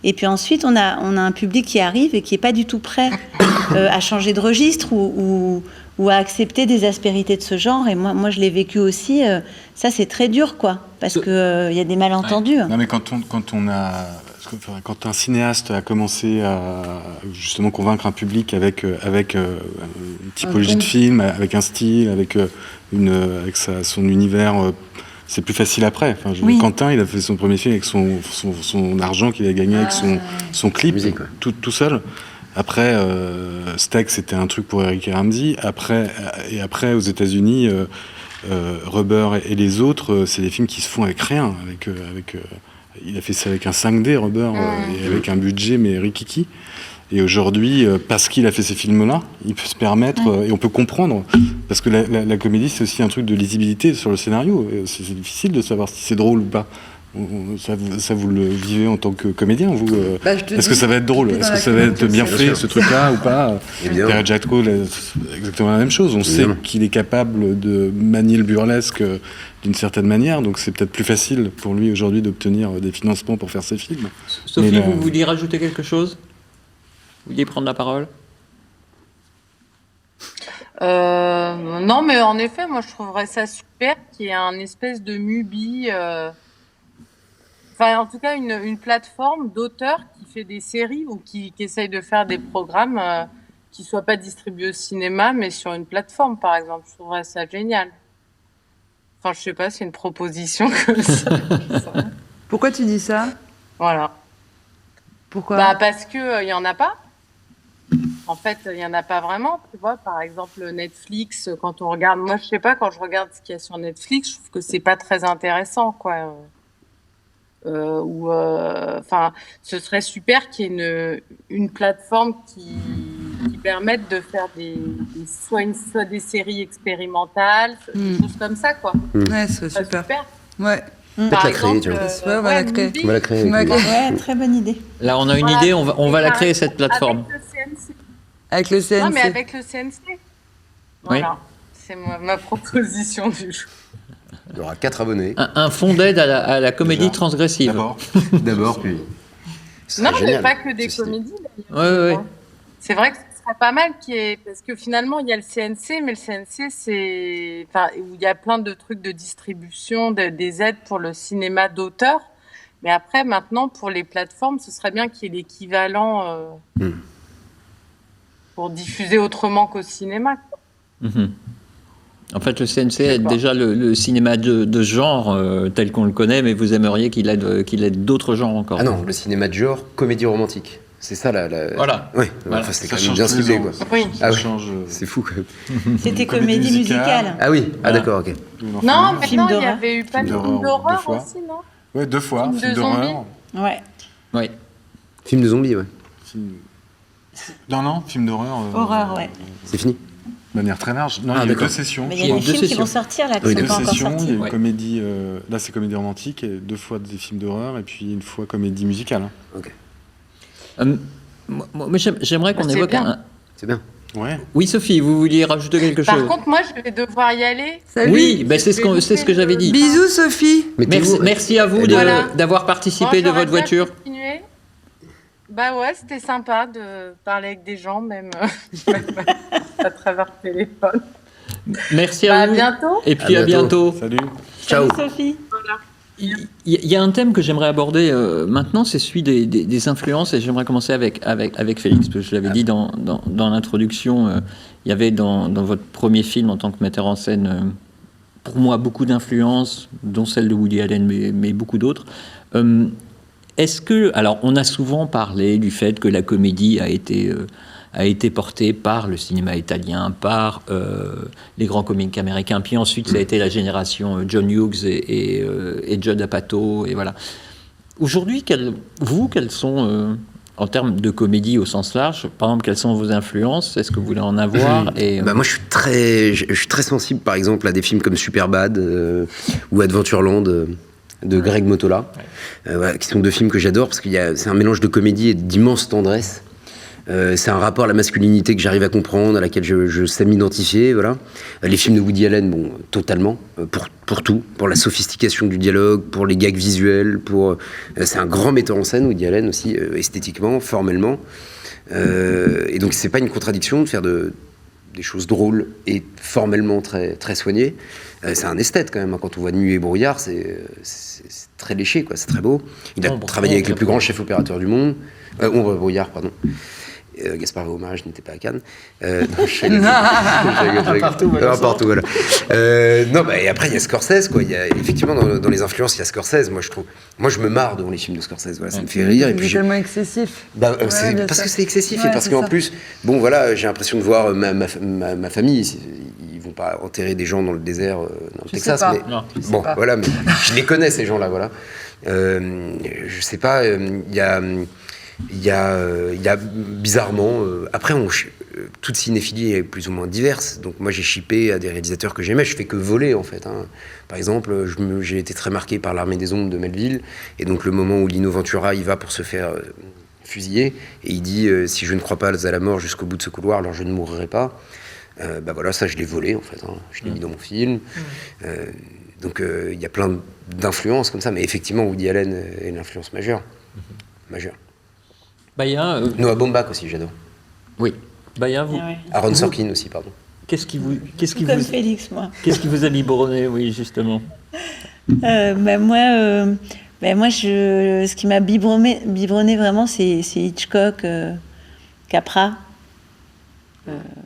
Et puis ensuite, on a un public qui arrive et qui n'est pas du tout prêt à changer de registre ou à accepter des aspérités de ce genre. Et moi je l'ai vécu aussi. Ça, c'est très dur, quoi, parce qu'il y a des malentendus. Non, mais quand un cinéaste a commencé à justement convaincre un public avec une typologie ton. de film, avec un style, avec son univers, c'est plus facile après. Enfin, Oui. Quentin, il a fait son premier film avec son argent qu'il a gagné avec son clip, Musique, ouais. tout seul. Après, Steak, c'était un truc pour Eric et Ramsey. Après, aux États-Unis, Rubber et les autres, c'est des films qui se font avec rien. Il a fait ça avec un 5D, Rubber, et avec un budget, mais rikiki. Et aujourd'hui, parce qu'il a fait ces films-là, il peut se permettre, et on peut comprendre, parce que la comédie, c'est aussi un truc de lisibilité sur le scénario. C'est difficile de savoir si c'est drôle ou pas. Ça, vous le vivez en tant que comédien, vous Bah, je te Est-ce dis, que ça va être drôle? t'es dans Est-ce la que ça va être comédie bien aussi. fait, ce truc-là, ou pas? Évidemment. Pierre Jatko, c'est exactement la même chose. On Évidemment. sait qu'il est capable de manier le burlesque d'une certaine manière, donc c'est peut-être plus facile pour lui aujourd'hui d'obtenir des financements pour faire ses films. Sophie, Mais là- vous vouliez rajouter quelque chose? Vous vouliez prendre la parole? Non, mais en effet, moi je trouverais ça super qu'il y ait un espèce de Mubi, enfin en tout cas une plateforme d'auteurs qui fait des séries ou qui essaye de faire des programmes qui soient pas distribués au cinéma, mais sur une plateforme par exemple. Je trouverais ça génial. Enfin, je sais pas, c'est une proposition comme ça. Pourquoi tu dis ça Voilà. Pourquoi Bah parce que il y en a pas. En fait, il y en a pas vraiment. Tu vois, par exemple, Netflix, quand on regarde, moi, je sais pas, quand je regarde ce qu'il y a sur Netflix, je trouve que c'est pas très intéressant, quoi. Enfin, ce serait super qu'il y ait une plateforme qui permettent de faire soit des séries expérimentales, des choses comme ça, quoi. Ouais, c'est Ça, super. super. Ouais. Peut-être la créer, tu vois. Ouais, on va la créer. On va la créer. Ouais, Ouais, très bonne idée. Là, on a une Voilà. idée, on va la créer, cette plateforme. Avec le CNC. avec le CNC. Non, mais avec le CNC. Voilà. C'est ma proposition du jour. Il y aura 4 abonnés. Un fonds d'aide à la comédie Déjà. transgressive. D'abord, puis. Ce Non, serait mais génial. pas que des Ceci dit. comédies. d'ailleurs. Ouais. C'est vrai que ce serait pas mal parce que finalement il y a le CNC, mais le CNC où il y a plein de trucs de distribution, des aides pour le cinéma d'auteur. Mais après, maintenant, pour les plateformes, ce serait bien qu'il y ait l'équivalent pour diffuser autrement qu'au cinéma, quoi. Mhm. En fait, le CNC aide D'accord. déjà le cinéma de genre tel qu'on le connaît, mais vous aimeriez qu'il aide d'autres genres encore. Ah non, le cinéma de genre, comédie romantique. C'est ça la. Voilà. Ouais, Voilà. enfin, c'est Ça quand même change bien tous les ciblé, ans. quoi. Oui. Ah oui. change. C'est fou, quand même. C'était comédie comédie musicale. musicale. Ah oui, Ah. d'accord, ok. Non, Film maintenant il y d'horreur. avait eu pas de Film film d'horreur, d'horreur deux fois. aussi, non? Ouais, 2 fois. Film Film de d'horreur. Ouais. Oui. Film de zombies, ouais. Film- Non, film d'horreur. Horreur, ouais. C'est fini. De manière très large. Non, Ah, il y a eu d'accord. 2 sessions. Mais Il il y y a a eu des deux films qui sessions. vont sortir là, qui Oui, sont Deux pas encore sessions, il y a sortis. eu Ouais. comédie, là c'est comédie romantique, et 2 fois des films d'horreur, et puis une fois comédie musicale. hein. Ok. Moi, j'aimerais qu'on C'est évoque bien. C'est bien. Ouais. Oui, Sophie, vous vouliez rajouter quelque Par chose? contre, moi, je vais devoir y aller. Salut. Oui, ben c'est ce que j'avais dit. Bisous, Sophie. Merci à vous Eh d'avoir Voilà. participé de Bon, votre j'aurais bien voiture. continué. Bah ouais, c'était sympa de parler avec des gens, même à travers téléphone. Merci Bah, à à vous. bientôt. Et puis À à bientôt. Salut. Ciao. Salut Sophie. Il y a un thème que j'aimerais aborder maintenant, c'est celui des influences, et j'aimerais commencer avec Félix, parce que je l'avais dit dans l'introduction, il y avait dans votre premier film en tant que metteur en scène, pour moi, beaucoup d'influences, dont celle de Woody Allen, mais beaucoup d'autres. Est-ce que... Alors, on a souvent parlé du fait que la comédie a été portée par le cinéma italien, par les grands comiques américains. Puis ensuite, ça a été la génération John Hughes et Judd Apatow. Et voilà. Aujourd'hui, quelles sont, en termes de comédie au sens large, par exemple, quelles sont vos influences? Est-ce que vous voulez en avoir? Bah moi, je suis très sensible, par exemple, à des films comme Superbad ou Adventureland de Greg Mottola, voilà, qui sont 2 films que j'adore parce c'est un mélange de comédie et d'immense tendresse. C'est un rapport à la masculinité que j'arrive à comprendre, à laquelle je sais m'identifier, voilà. Les films de Woody Allen, bon, totalement, pour tout, pour la sophistication du dialogue, pour les gags visuels, c'est un grand metteur en scène, Woody Allen aussi, esthétiquement, formellement. Et donc c'est pas une contradiction de faire des choses drôles et formellement très, très soignées. C'est un esthète quand même, hein. Quand on voit Nuit et brouillard, c'est très léché, quoi. C'est très beau. Il a travaillé avec les plus grands chefs opérateurs du monde. Ombre et brouillard, pardon. Gaspard Vaumar, je n'étais pas à Cannes. Non, je rigole. Partout, voilà. Partout, voilà. Non, bah, et après, il y a Scorsese, quoi. Il y a, effectivement, dans les influences, il y a Scorsese, moi, je trouve. Moi, je me marre devant les films de Scorsese, voilà, ça me fait rire. Et puis, C'est tellement excessif. bah, Ouais, c'est bien parce sûr. que c'est excessif Ouais, et parce c'est qu'en ça. plus, bon, voilà, j'ai l'impression de voir ma famille. Ils vont pas enterrer des gens dans le désert, dans le Je Texas, sais pas. mais Non, bon, pas. voilà, mais je les connais ces gens-là, voilà. Je sais pas, il y a bizarrement, après, toute cinéphilie est plus ou moins diverse. Donc moi, j'ai shippé à des réalisateurs que j'aimais. Je fais que voler, en fait, hein. Par exemple, j'ai été très marqué par L'Armée des Ombres de Melville. Et donc le moment où Lino Ventura, il va pour se faire fusiller, et il dit si je ne crois pas à la mort jusqu'au bout de ce couloir, alors je ne mourrai pas. Bah voilà, ça, je l'ai volé, en fait, hein. Je l'ai mis dans mon film. Donc il y a plein d'influences comme ça. Mais effectivement, Woody Allen est une influence majeure. Majeure. Baya, Noah Baumbach aussi, j'adore. oui. Baya, vous, Ah ouais. Aaron Sorkin aussi, pardon. qu'est-ce qui Comme vous Félix, moi. a biberonné, oui, justement? Moi, ce qui m'a biberonné vraiment, c'est Hitchcock, Capra.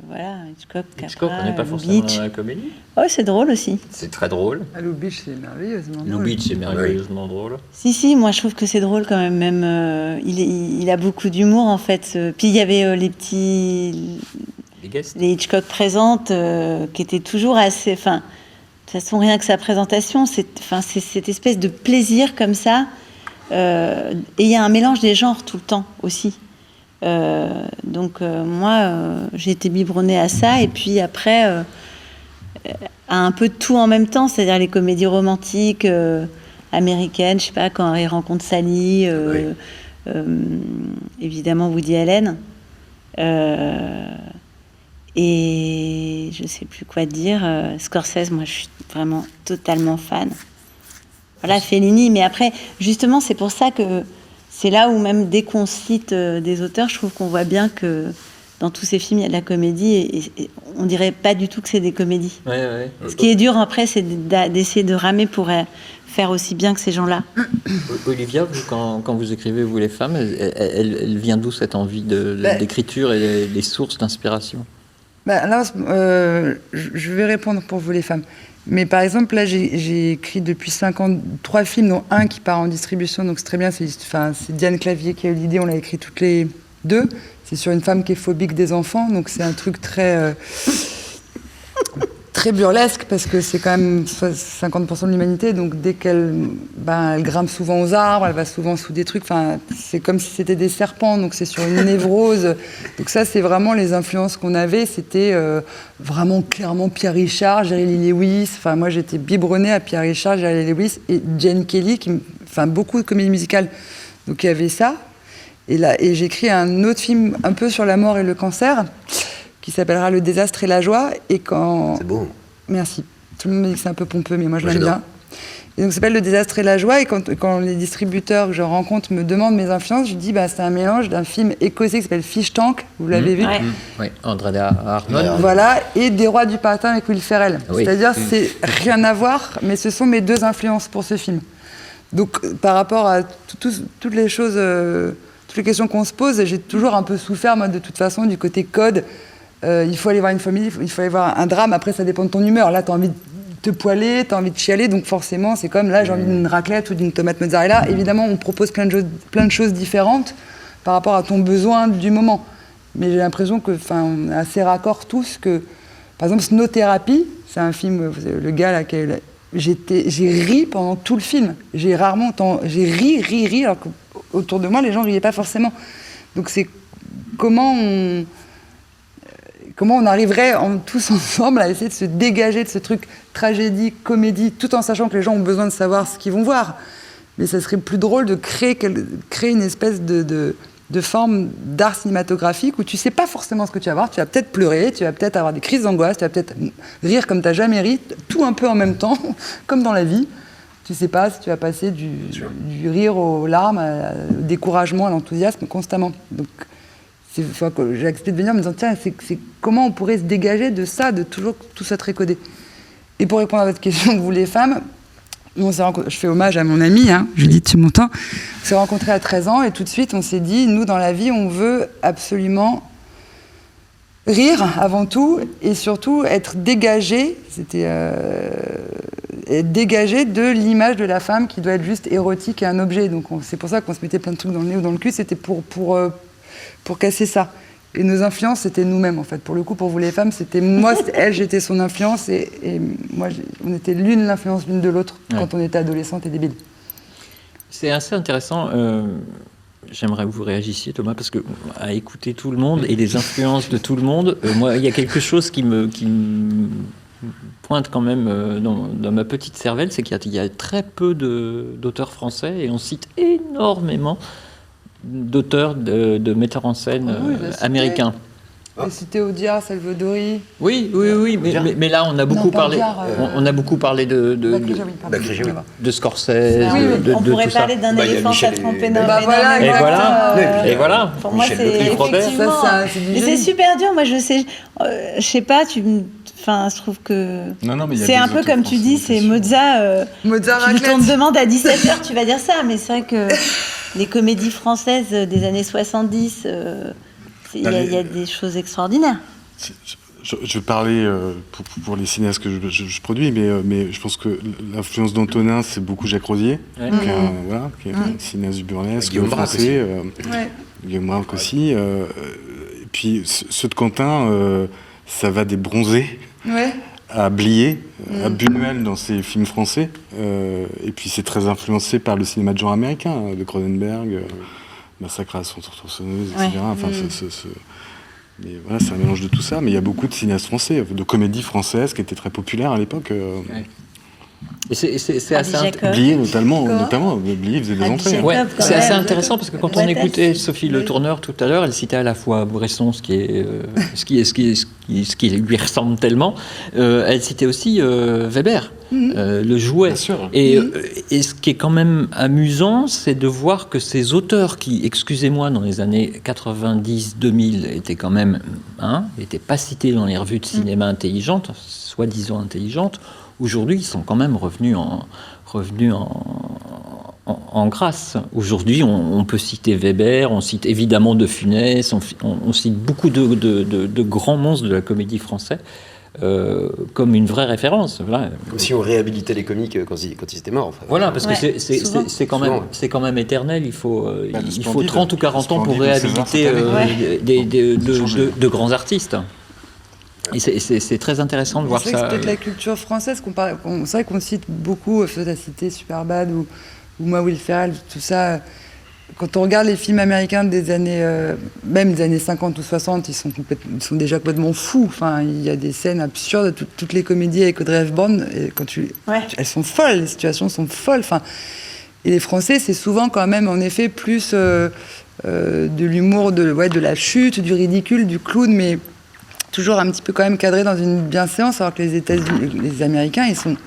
Voilà, Hitchcock, Capra, Hitchcock, on n'est pas Lou forcément Beach. dans la comédie. Oh, c'est drôle aussi. C'est très drôle. À Lou Beach, c'est merveilleusement Lou drôle. Beach, c'est merveilleusement drôle. Si, moi je trouve que c'est drôle quand même. Il a beaucoup d'humour en fait. Puis il y avait les Hitchcock présentes qui étaient toujours assez. Enfin, de toute façon, rien que sa présentation, c'est cette espèce de plaisir comme ça. Et il y a un mélange des genres tout le temps aussi. Donc moi, j'ai été biberonnée à ça, et puis après, à un peu de tout en même temps, c'est-à-dire les comédies romantiques américaines, je sais pas, quand Harry rencontre Sally, évidemment Woody Allen, et je sais plus quoi dire, Scorsese, moi je suis vraiment totalement fan. Voilà, Fellini, mais après, justement, c'est pour ça que c'est là où même dès qu'on cite des auteurs, je trouve qu'on voit bien que dans tous ces films, il y a de la comédie, et on dirait pas du tout que c'est des comédies. Ouais. Ce qui est dur après, c'est d'essayer de ramer pour faire aussi bien que ces gens-là. Olivia, vous, quand vous écrivez Vous les femmes, elle vient d'où cette envie d'écriture et les sources d'inspiration? Là, je vais répondre pour Vous les femmes. Mais par exemple, là, j'ai écrit depuis 5 ans 3 films, dont un qui part en distribution, donc c'est très bien. C'est Diane Clavier qui a eu l'idée, on l'a écrit toutes les 2. C'est sur une femme qui est phobique des enfants, donc c'est un truc très burlesque, parce que c'est quand même 50% de l'humanité, donc dès qu'elle elle grimpe souvent aux arbres, elle va souvent sous des trucs, c'est comme si c'était des serpents, donc c'est sur une névrose. Donc ça, c'est vraiment les influences qu'on avait, c'était vraiment clairement Pierre Richard, Jerry Lee Lewis, moi j'étais biberonnée à Pierre Richard, Jerry Lee Lewis et Jane Kelly, beaucoup de comédies musicales, donc il y avait ça. Et j'ai écrit un autre film un peu sur la mort et le cancer, qui s'appellera Le désastre et la joie. Et C'est beau. Merci. Tout le monde me dit que c'est un peu pompeux, mais moi je l'aime bien. Et donc ça s'appelle Le désastre et la joie. Et quand les distributeurs que je rencontre me demandent mes influences, je dis c'est un mélange d'un film écossais qui s'appelle Fish Tank, vous l'avez vu? Oui, Andrea Arnold. Voilà, et Des rois du patin avec Will Ferrell. Oui. C'est-à-dire, c'est rien à voir, mais ce sont mes 2 influences pour ce film. Donc par rapport à toutes les choses... toutes les questions qu'on se pose, j'ai toujours un peu souffert, moi, de toute façon, du côté code. Il faut aller voir une famille, il faut aller voir un drame. Après, ça dépend de ton humeur. Là, tu as envie de te poiler, tu as envie de chialer. Donc, forcément, c'est comme là, j'ai envie d'une raclette ou d'une tomate mozzarella. Évidemment, on propose plein de choses différentes par rapport à ton besoin du moment. Mais j'ai l'impression on est assez raccord tous que, par exemple, Snow Therapy, c'est un film, le gars là, j'ai ri pendant tout le film. J'ai ri, alors qu'autour de moi, les gens riaient pas forcément. Donc c'est comment on arriverait tous ensemble à essayer de se dégager de ce truc tragédie, comédie, tout en sachant que les gens ont besoin de savoir ce qu'ils vont voir. Mais ça serait plus drôle de créer une espèce de forme d'art cinématographique où tu sais pas forcément ce que tu vas voir. Tu vas peut-être pleurer, tu vas peut-être avoir des crises d'angoisse, tu vas peut-être rire comme tu n'as jamais ri, tout un peu en même temps, comme dans la vie. Tu sais pas si tu vas passer du rire aux larmes, au découragement, à l'enthousiasme constamment. Donc, j'ai accepté de venir en me disant, tiens, c'est comment on pourrait se dégager de ça, de toujours tout ça recodé. Et pour répondre à votre question, Vous les femmes, je fais hommage à mon amie, Judith, tu m'entends. On s'est rencontrés à 13 ans et tout de suite, on s'est dit, nous, dans la vie, on veut absolument rire avant tout et surtout être dégagé. Être dégagé de l'image de la femme qui doit être juste érotique et un objet. Donc c'est pour ça qu'on se mettait plein de trucs dans le nez ou dans le cul. C'était pour casser ça. Et nos influences, c'était nous-mêmes, en fait. Pour le coup, pour Vous les femmes, c'était moi, elle, j'étais son influence, et moi, on était l'influence l'une de l'autre quand on était adolescente et débile. C'est assez intéressant. J'aimerais que vous réagissiez, Thomas, parce que à écouter tout le monde et les influences de tout le monde, moi, il y a quelque chose qui me pointe quand même dans ma petite cervelle, c'est qu'il y a très peu d'auteurs français, et on cite énormément d'auteurs, de metteurs en scène américains. Cité Audiard, Salvadori. Oui, mais là on a beaucoup parlé. On a beaucoup parlé de Scorsese. On pourrait parler d'un éléphant qui a trempé Et voilà. Pour moi, c'est effectivement. Mais c'est super dur. Moi, je sais pas. Je trouve que c'est un peu comme tu dis, c'est Mozart. On te demande à 17h, tu vas dire ça, mais c'est vrai que les comédies françaises des années 70. Il y a des choses extraordinaires. Je parlais pour les cinéastes que je produis, mais je pense que l'influence d'Antonin, c'est beaucoup Jacques Rosier, qui est un cinéaste du burlesque français, Guillaume Braque aussi. Et puis ceux de Quentin, ça va des Bronzés à Blier, à Buñuel dans ses films français. Et puis c'est très influencé par le cinéma de genre américain, de Cronenberg. Massacre à la tronçonneuse, etc. Enfin, mais voilà, c'est un mélange de tout ça. Mais il y a beaucoup de cinéastes français, de comédies françaises qui étaient très populaires à l'époque. Et c'est assez Blier notamment, Blier faisait des entrées. Ouais, c'est assez intéressant parce que quand on écoutait Sophie Le Tourneur tout à l'heure, elle citait à la fois Bresson, ce qui lui ressemble tellement, elle citait aussi Weber, le jouet. Bien sûr. Et ce qui est quand même amusant, c'est de voir que ces auteurs qui, excusez-moi, dans les années 90-2000, étaient quand même, n'étaient pas cités dans les revues de cinéma intelligentes, soi-disant intelligentes. Aujourd'hui, ils sont quand même revenus en grâce. Aujourd'hui, on peut citer Weber, on cite évidemment De Funès, on cite beaucoup de grands monstres de la comédie française comme une vraie référence. Voilà. Comme si on réhabilitait les comiques quand ils étaient morts. Enfin, voilà, parce que c'est quand même éternel. Il faut 30 ou 40 ans pour réhabiliter de grands artistes. Et c'est très intéressant de voir ça. C'est peut-être la culture française c'est vrai qu'on cite beaucoup, tu as cité Superbad ou moi Will Ferrell, tout ça. Quand on regarde les films américains des années, même des années 50 ou 60, ils sont déjà complètement fous. Enfin, il y a des scènes absurdes, toutes les comédies avec Audrey Hepburn, et elles sont folles, les situations sont folles. Enfin, et les Français, c'est souvent quand même en effet plus de l'humour, de la chute, du ridicule, du clown, mais toujours un petit peu quand même cadré dans une bienséance, alors que les Américains, ils sont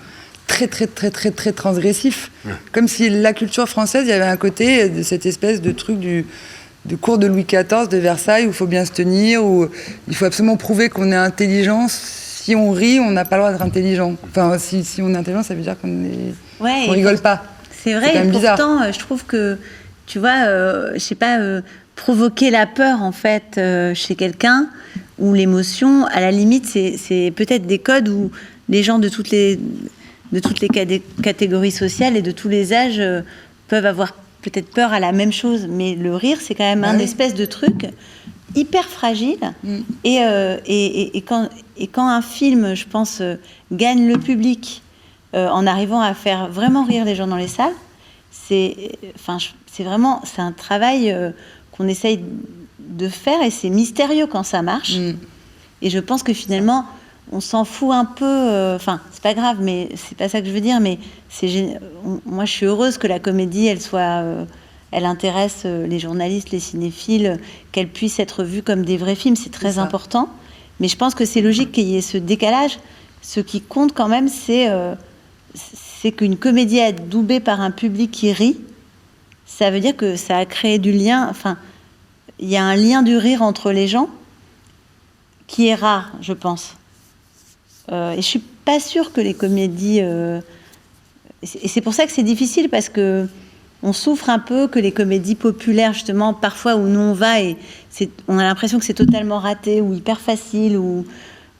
très, très, très, très, très transgressifs. Ouais. Comme si la culture française, il y avait un côté de cette espèce de truc de cour de Louis XIV, de Versailles, où il faut bien se tenir, où il faut absolument prouver qu'on est intelligent. Si on rit, on n'a pas le droit d'être intelligent. Enfin, si on est intelligent, ça veut dire qu'on rigole pas. C'est vrai, et pourtant, je trouve que, tu vois, je sais pas, provoquer la peur, en fait, chez quelqu'un, ou l'émotion, à la limite, c'est peut-être des codes où les gens de toutes les catégories sociales et de tous les âges peuvent avoir peut-être peur à la même chose. Mais le rire, c'est quand même un espèce de truc hyper fragile. Et quand un film, je pense, gagne le public en arrivant à faire vraiment rire les gens dans les salles, c'est un travail qu'on essaye de faire, et c'est mystérieux quand ça marche. Et je pense que finalement on s'en fout un peu, c'est pas grave, mais c'est pas ça que je veux dire, mais moi je suis heureuse que la comédie elle intéresse les journalistes, les cinéphiles, qu'elle puisse être vue comme des vrais films, c'est très important, mais je pense que c'est logique qu'il y ait ce décalage. Ce qui compte quand même, c'est qu'une comédie adoubée par un public qui rit, ça veut dire que ça a créé du lien, il y a un lien du rire entre les gens qui est rare, je pense. Et je suis pas sûre que les comédies... et c'est pour ça que c'est difficile, parce que on souffre un peu que les comédies populaires, justement, parfois où nous on va, et on a l'impression que c'est totalement raté, ou hyper facile, ou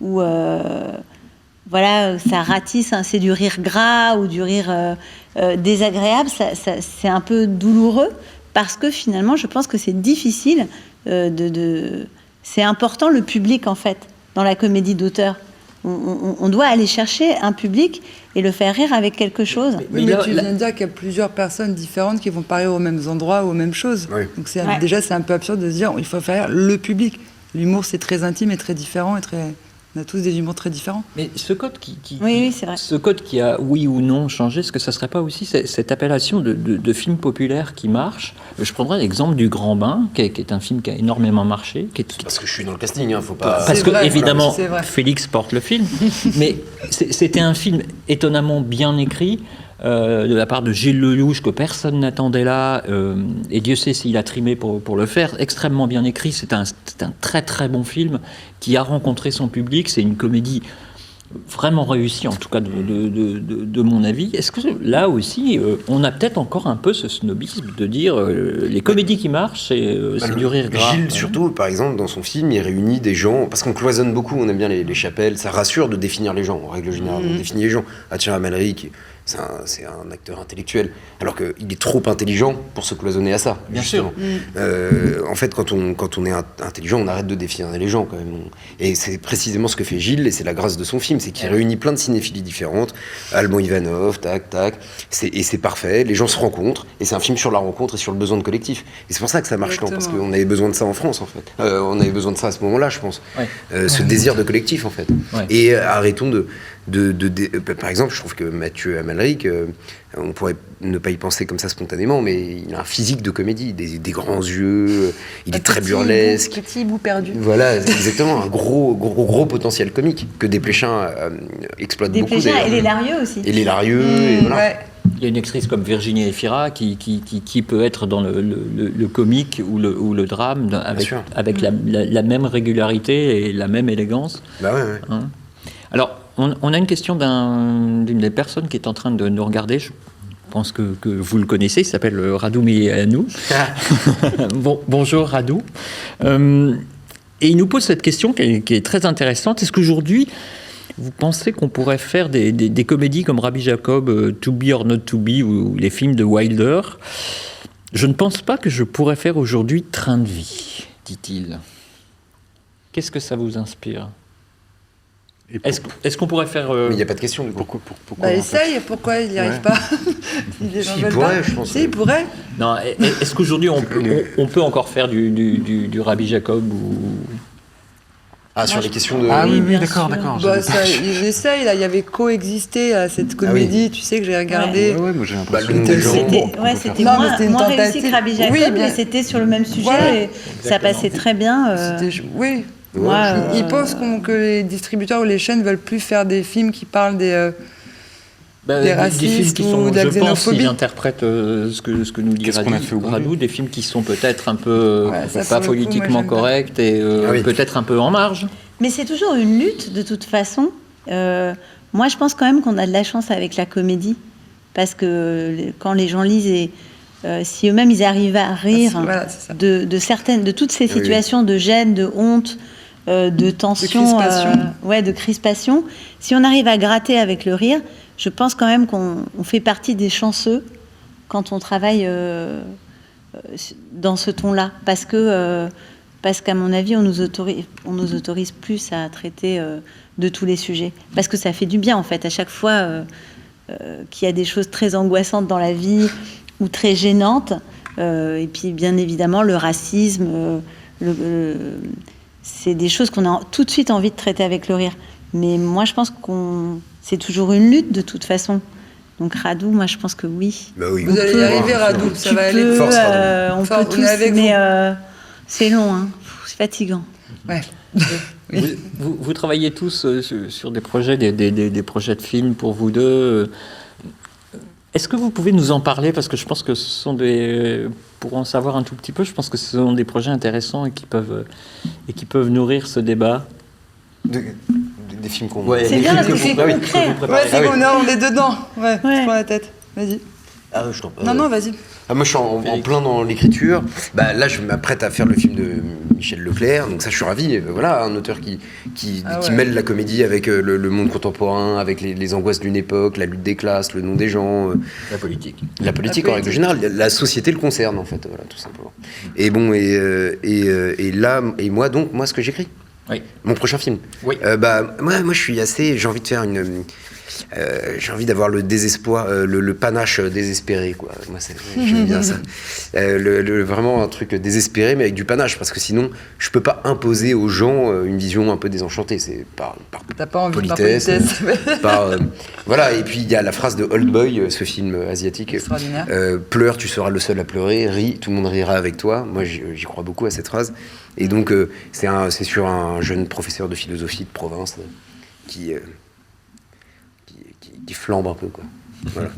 voilà, ça ratisse, c'est du rire gras, ou du rire désagréable, c'est un peu douloureux, parce que finalement, je pense que c'est difficile c'est important, le public, en fait, dans la comédie d'auteur. On doit aller chercher un public et le faire rire avec quelque chose. Mais tu viens de dire qu'il y a plusieurs personnes différentes qui vont pas rire aux mêmes endroits ou aux mêmes choses. Oui. Donc déjà, c'est un peu absurde de se dire il faut faire rire le public. L'humour, c'est très intime et très différent, on a tous des humours très différents. Mais ce code oui, c'est vrai. Ce code qui a oui ou non changé, est-ce que ça serait pas aussi cette appellation de film populaire qui marche? Je prendrais l'exemple du Grand Bain, qui est un film qui a énormément marché. Parce que je suis dans le casting, faut pas... Parce que, évidemment, Félix porte le film. Mais c'était un film étonnamment bien écrit, de la part de Gilles Lelouch, que personne n'attendait là, et Dieu sait s'il a trimé pour le faire. Extrêmement bien écrit, c'est un très très bon film qui a rencontré son public. C'est une comédie vraiment réussie, en tout cas de mon avis. Est-ce que là aussi, on a peut-être encore un peu ce snobisme de dire les comédies qui marchent, c'est du rire gras. Gilles, surtout, par exemple, dans son film, il réunit des gens, parce qu'on cloisonne beaucoup, on aime bien les chapelles, ça rassure de définir les gens, en règle générale. On définit les gens. Ah tiens, Amalric, c'est un acteur intellectuel, alors qu'il est trop intelligent pour se cloisonner à ça. Bien justement. En fait, quand on est intelligent, on arrête de défier les gens quand même. Et c'est précisément ce que fait Gilles, et c'est la grâce de son film, c'est qu'il réunit plein de cinéphilies différentes. Alban Ivanov, tac, et c'est parfait. Les gens se rencontrent, et c'est un film sur la rencontre et sur le besoin de collectif. Et c'est pour ça que ça marche tant, parce qu'on avait besoin de ça en France, en fait. On avait besoin de ça à ce moment-là, je pense. Ce désir de collectif, en fait. Et arrêtons par exemple, je trouve que Mathieu Amalric, on pourrait ne pas y penser comme ça spontanément, mais il a un physique de comédie, des grands yeux, il est très burlesque. Petit bout perdu. Voilà, exactement, un gros potentiel comique que Desplechin exploite beaucoup. Desplechin et les Larieux aussi. Et les Larieux, et voilà. Ouais. Il y a une actrice comme Virginie Efira qui peut être dans le comique ou le drame avec la même régularité et la même élégance. Bah ouais. Hein. Alors, on a une question d'une des personnes qui est en train de nous regarder. Je pense que vous le connaissez. Il s'appelle Radou Mianou. Bonjour Radou. Et il nous pose cette question qui est très intéressante. Est-ce qu'aujourd'hui, vous pensez qu'on pourrait faire des comédies comme Rabbi Jacob, To Be or Not To Be, ou les films de Wilder? Je ne pense pas que je pourrais faire aujourd'hui Train de vie, dit-il. Qu'est-ce que ça vous inspire? Est-ce qu'on pourrait faire... Mais il n'y a pas de question, du coup. Pourquoi Essaye, pourquoi il n'y arrive pas? Il pourrait, je pense. Si, il pourrait. Non, est-ce qu'aujourd'hui on peut encore faire du Rabbi Jacob ou... Ah, sur les questions de... Ah oui, bien d'accord. Bah, il essaye, là. Il y avait coexisté à cette comédie, tu sais, que j'ai regardé. Ouais, moi j'ai l'impression Le nom des gens. C'était Non, mais c'était une moins réussi tentative. que Rabbi Jacob, Oui, mais c'était sur le même sujet Voilà. et ça passait très bien. Oui. Moi, Ils pensent que les distributeurs ou les chaînes veulent plus faire des films qui parlent des des films racistes qui ou sont, de la je pense, xénophobie. ils interprètent ce que nous dit Qu'est-ce qu'on a fait aujourd'hui Radou, des films qui sont peut-être un peu Ouais, ça, pas pour le coup, politiquement moi, j'aime corrects et peut-être un peu en marge. Mais c'est toujours une lutte, de toute façon. Moi, je pense quand même qu'on a de la chance avec la comédie. Parce que quand les gens lisent, et si eux-mêmes, ils arrivent à rire Voilà, c'est ça. de toutes ces situations de gêne, de honte, de tension, de crispation, si on arrive à gratter avec le rire, je pense quand même qu'on fait partie des chanceux quand on travaille dans ce ton-là. Parce qu'à mon avis, on nous autorise plus à traiter de tous les sujets. Parce que ça fait du bien, en fait, à chaque fois qu'il y a des choses très angoissantes dans la vie ou très gênantes. Et puis, bien évidemment, le racisme, c'est des choses qu'on a tout de suite envie de traiter avec le rire. Mais moi, je pense c'est toujours une lutte, de toute façon. Donc Radou, moi, je pense que oui. Bah oui. Vous allez y arriver, Radou, ça va aller. Force, Radou. On Force, peut on est tous, avec mais c'est long, hein. C'est fatigant. Ouais. Vous travaillez tous sur des projets, des projets de films pour vous deux. Est-ce que vous pouvez nous en parler? Parce que je pense que ce sont pour en savoir un tout petit peu, je pense que ce sont des projets intéressants et qui peuvent nourrir ce débat. Des films qu'on... Ouais, C'est des bien, films parce que c'est vous concret. préparez. Ouais, c'est qu'on on est dedans. Ouais, Ouais. prends la tête. Vas-y. Ah, je t'en prie. Non, vas-y. Ah, moi, je suis en plein dans l'écriture. Bah, là, je m'apprête à faire le film de Michel Leclerc, donc ça, je suis ravi. Voilà, un auteur qui mêle la comédie avec le monde contemporain, avec les angoisses d'une époque, la lutte des classes, le nom des gens. La politique. La politique, en règle générale. La société le concerne, en fait, voilà, tout simplement. Et bon, et moi, ce que j'écris. Oui. Mon prochain film. Oui. Moi, je suis assez... J'ai envie de faire j'ai envie d'avoir le désespoir, le panache désespéré, quoi. Moi, j'aime bien ça. Vraiment un truc désespéré, mais avec du panache, parce que sinon, je peux pas imposer aux gens une vision un peu désenchantée. C'est par T'as pas envie politesse, de voilà. Et puis il y a la phrase de Old Boy, ce film asiatique. Extraordinaire. Pleure, tu seras le seul à pleurer. Ris, tout le monde rira avec toi. Moi, j'y crois beaucoup à cette phrase. Et donc, c'est sur un jeune professeur de philosophie de province qui flambe un peu, quoi. Voilà.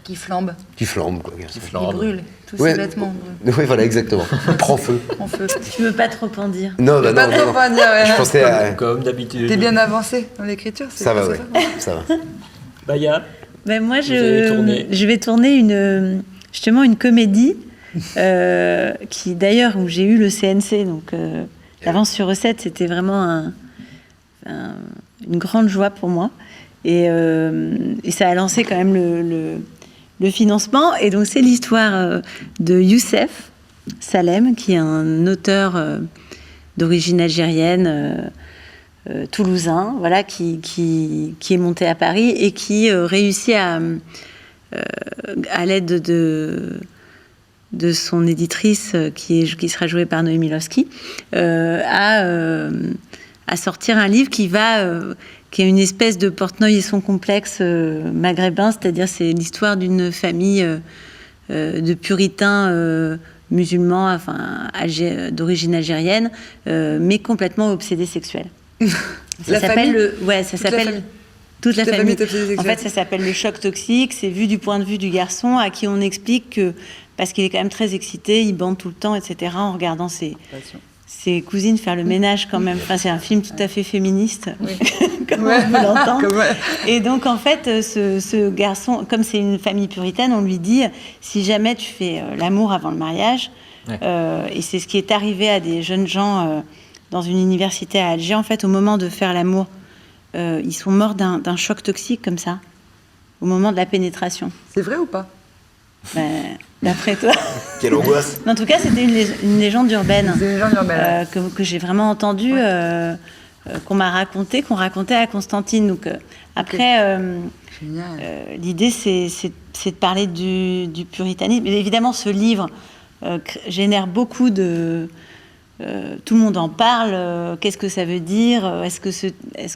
Qui flambe, Qui flambe, quoi. qui brûle. Tous Ouais. ses vêtements brûlent. Oui, voilà, exactement. Prends feu. En feu. Tu veux pas trop en dire. Non, bah Pas non, trop non. pas dire, ouais. Je pensais à... Comme d'habitude. T'es bien avancé dans l'écriture, c'est Ça va, c'est ouais. Ça va. Baya. Ben moi, Vous allez tourner. je vais tourner justement une comédie qui, d'ailleurs, où j'ai eu le CNC. Donc, l'avance sur recette, c'était vraiment une grande joie pour moi. Et ça a lancé quand même le financement. Et donc, c'est l'histoire de Youssef Salem, qui est un auteur d'origine algérienne, toulousain, voilà, qui est monté à Paris et qui réussit à l'aide de son éditrice, qui sera jouée par Noémie Milowski, à sortir un livre qui est une espèce de Portnoy et son complexe maghrébin, c'est-à-dire c'est l'histoire d'une famille de puritains musulmans, d'origine algérienne, mais complètement obsédés sexuels. Ça s'appelle toute la famille. En fait, ça s'appelle le choc toxique. C'est vu du point de vue du garçon à qui on explique que, parce qu'il est quand même très excité, il bande tout le temps, etc., en regardant ses cousines faire le ménage quand même. Enfin, c'est un film tout à fait féministe, comme on peut l'entendre. Et donc, en fait, ce garçon, comme c'est une famille puritaine, on lui dit, si jamais tu fais l'amour avant le mariage, et c'est ce qui est arrivé à des jeunes gens dans une université à Alger, en fait, au moment de faire l'amour, ils sont morts d'un choc toxique comme ça, au moment de la pénétration. C'est vrai ou pas? D'après toi. Quelle angoisse. En tout cas, c'était une légende urbaine. C'est une légende urbaine. Que j'ai vraiment entendue, qu'on racontait à Constantine. Donc, après, l'idée, c'est de parler du puritanisme. Mais évidemment, ce livre génère beaucoup de... tout le monde en parle. Qu'est-ce que ça veut dire? Est-ce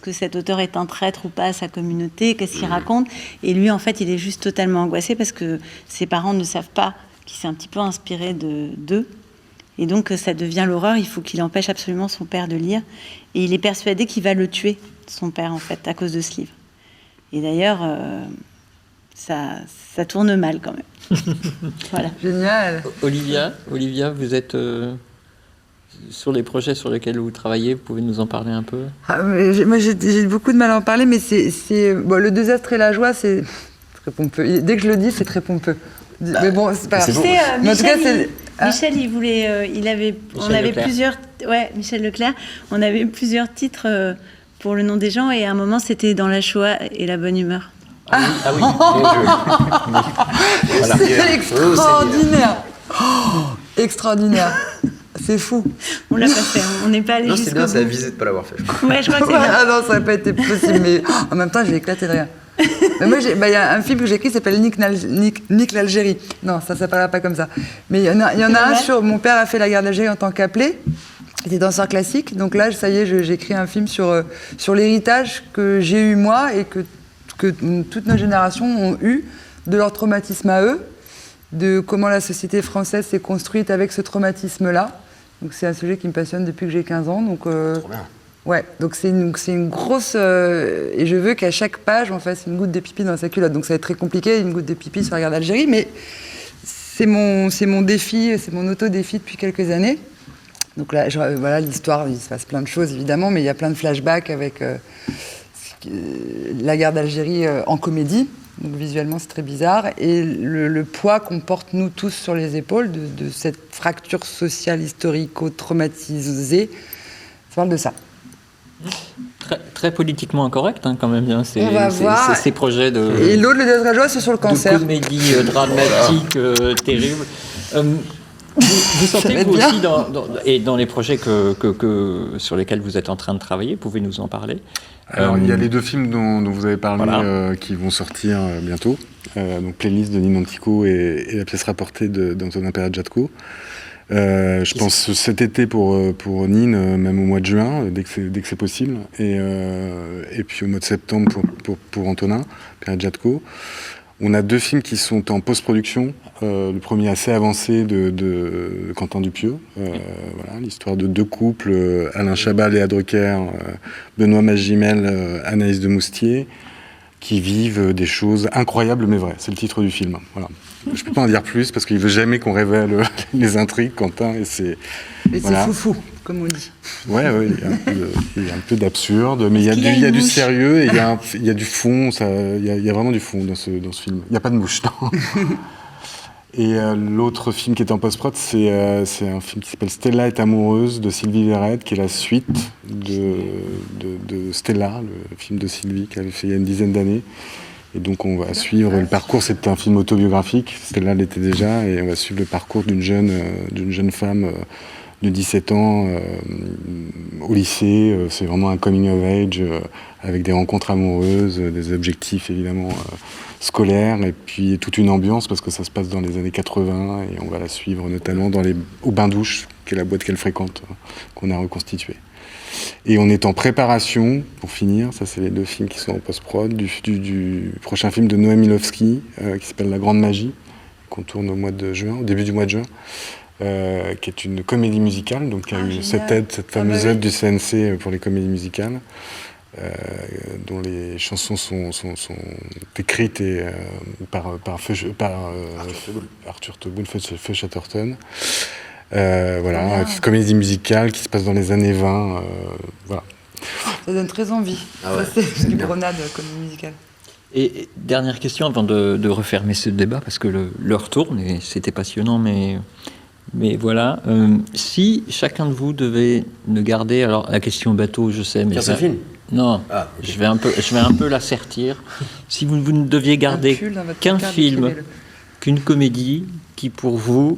que cet auteur est un traître ou pas à sa communauté? Qu'est-ce qu'il raconte? Et lui, en fait, il est juste totalement angoissé parce que ses parents ne savent pas qu'il s'est un petit peu inspiré d'eux. Et donc, ça devient l'horreur. Il faut qu'il empêche absolument son père de lire. Et il est persuadé qu'il va le tuer, son père, en fait, à cause de ce livre. Et d'ailleurs, ça tourne mal quand même. Voilà. Génial. Olivia, vous êtes... sur les projets sur lesquels vous travaillez, vous pouvez nous en parler un peu? Moi, j'ai beaucoup de mal à en parler, mais bon, le désastre et la joie, c'est très pompeux. Dès que je le dis, c'est très pompeux. Mais bon, c'est pas grave. Tu sais, en tout cas, Michel, il voulait, Michel Leclerc, on avait plusieurs titres pour le nom des gens, et à un moment, c'était dans la Shoah et la bonne humeur. Ah oui. Voilà. C'est extraordinaire. Extraordinaire. C'est fou. On l'a pas fait, on n'est pas allé jusqu'au bout. Non, c'est bien, ça a visé de pas l'avoir fait. Ouais, je crois que c'est bien. Ah non, ça n'aurait pas été possible, mais en même temps, j'ai éclaté de rire. Mais moi, il y a un film que j'ai écrit qui s'appelle Nick l'Algérie. Non, ça ne s'appellera pas comme ça. Mais il y en a un sur... Mon père a fait la guerre d'Algérie en tant qu'appelé. Il était danseur classique. Donc là, ça y est, j'ai écrit un film sur l'héritage que j'ai eu moi et que toutes nos générations ont eu de leur traumatisme à eux, de comment la société française s'est construite avec ce traumatisme-là. Donc c'est un sujet qui me passionne depuis que j'ai 15 ans. Donc, Trop bien. Ouais, donc c'est une grosse... et je veux qu'à chaque page, on fasse une goutte de pipi dans sa culotte. Donc ça va être très compliqué, une goutte de pipi sur la guerre d'Algérie, mais c'est mon défi, c'est mon auto-défi depuis quelques années. Donc là, voilà, l'histoire, il se passe plein de choses, évidemment, mais il y a plein de flashbacks avec la guerre d'Algérie en comédie. Donc visuellement, c'est très bizarre. Et le poids qu'on porte, nous tous, sur les épaules, de cette fracture sociale, historico-traumatisée, ça parle de ça. Très, très politiquement incorrect, hein, quand même, bien. On va voir. Ces projets de... Et l'autre, le désastre et la joie, c'est sur le cancer. De comédie dramatique, terrible. Vous sentez vous aussi, dans les projets sur lesquels vous êtes en train de travailler, vous pouvez nous en parler? Alors, il y a les deux films dont vous avez parlé, voilà. qui vont sortir bientôt. Donc, Playlist de Nino Antico et la pièce rapportée d'Antonin Perra-Jatko. Je pense cet été pour Nine, même au mois de juin, dès que c'est possible. Et puis au mois de septembre pour Antonin Perra-Jatko. On a deux films qui sont en post-production. Le premier assez avancé de Quentin Dupieux. Voilà, l'histoire de deux couples, Alain Chabat, Léa Drucker, Benoît Magimel, Anaïs de Moustier, qui vivent des choses incroyables mais vraies. C'est le titre du film. Voilà. Je ne peux pas en dire plus parce qu'il ne veut jamais qu'on révèle les intrigues, Quentin. Et c'est foufou, comme on dit. Ouais, il y a un peu d'absurde, mais il y a du sérieux et il y a du fond. Il y a vraiment du fond dans ce film. Il n'y a pas de mouche, non. Et l'autre film qui est en post-prod, c'est un film qui s'appelle Stella est amoureuse de Sylvie Verrette, qui est la suite de Stella, le film de Sylvie qu'elle avait fait il y a une dizaine d'années. Et donc on va suivre le parcours, c'est un film autobiographique, Stella l'était déjà, et on va suivre le parcours d'une jeune femme de 17 ans au lycée. C'est vraiment un coming of age avec des rencontres amoureuses, des objectifs évidemment scolaires, et puis toute une ambiance parce que ça se passe dans les années 80 et on va la suivre notamment au bain-douche, qui est la boîte qu'elle fréquente, qu'on a reconstituée. Et on est en préparation, pour finir, ça c'est les 2 films qui sont en post-prod, du prochain film de Noémie Milowski qui s'appelle La Grande Magie, qu'on tourne au début du mois de juin. Qui est une comédie musicale, donc qui a eu cette fameuse aide du CNC pour les comédies musicales, dont les chansons sont écrites par Arthur Teboul, Feu Chatterton. Voilà, une comédie musicale qui se passe dans les années 20. Voilà. Ça donne très envie. Ah ouais, c'est du Grenade comme musicale. Et dernière question avant de refermer ce débat, parce que l'heure tourne et c'était passionnant, mais voilà. Si chacun de vous devait ne garder, alors la question bateau, je sais, mais... Qu'un seul film ? Non, Ah, okay. je vais un peu l'assertir. Si vous ne deviez garder qu'un film, qu'une comédie qui, pour vous,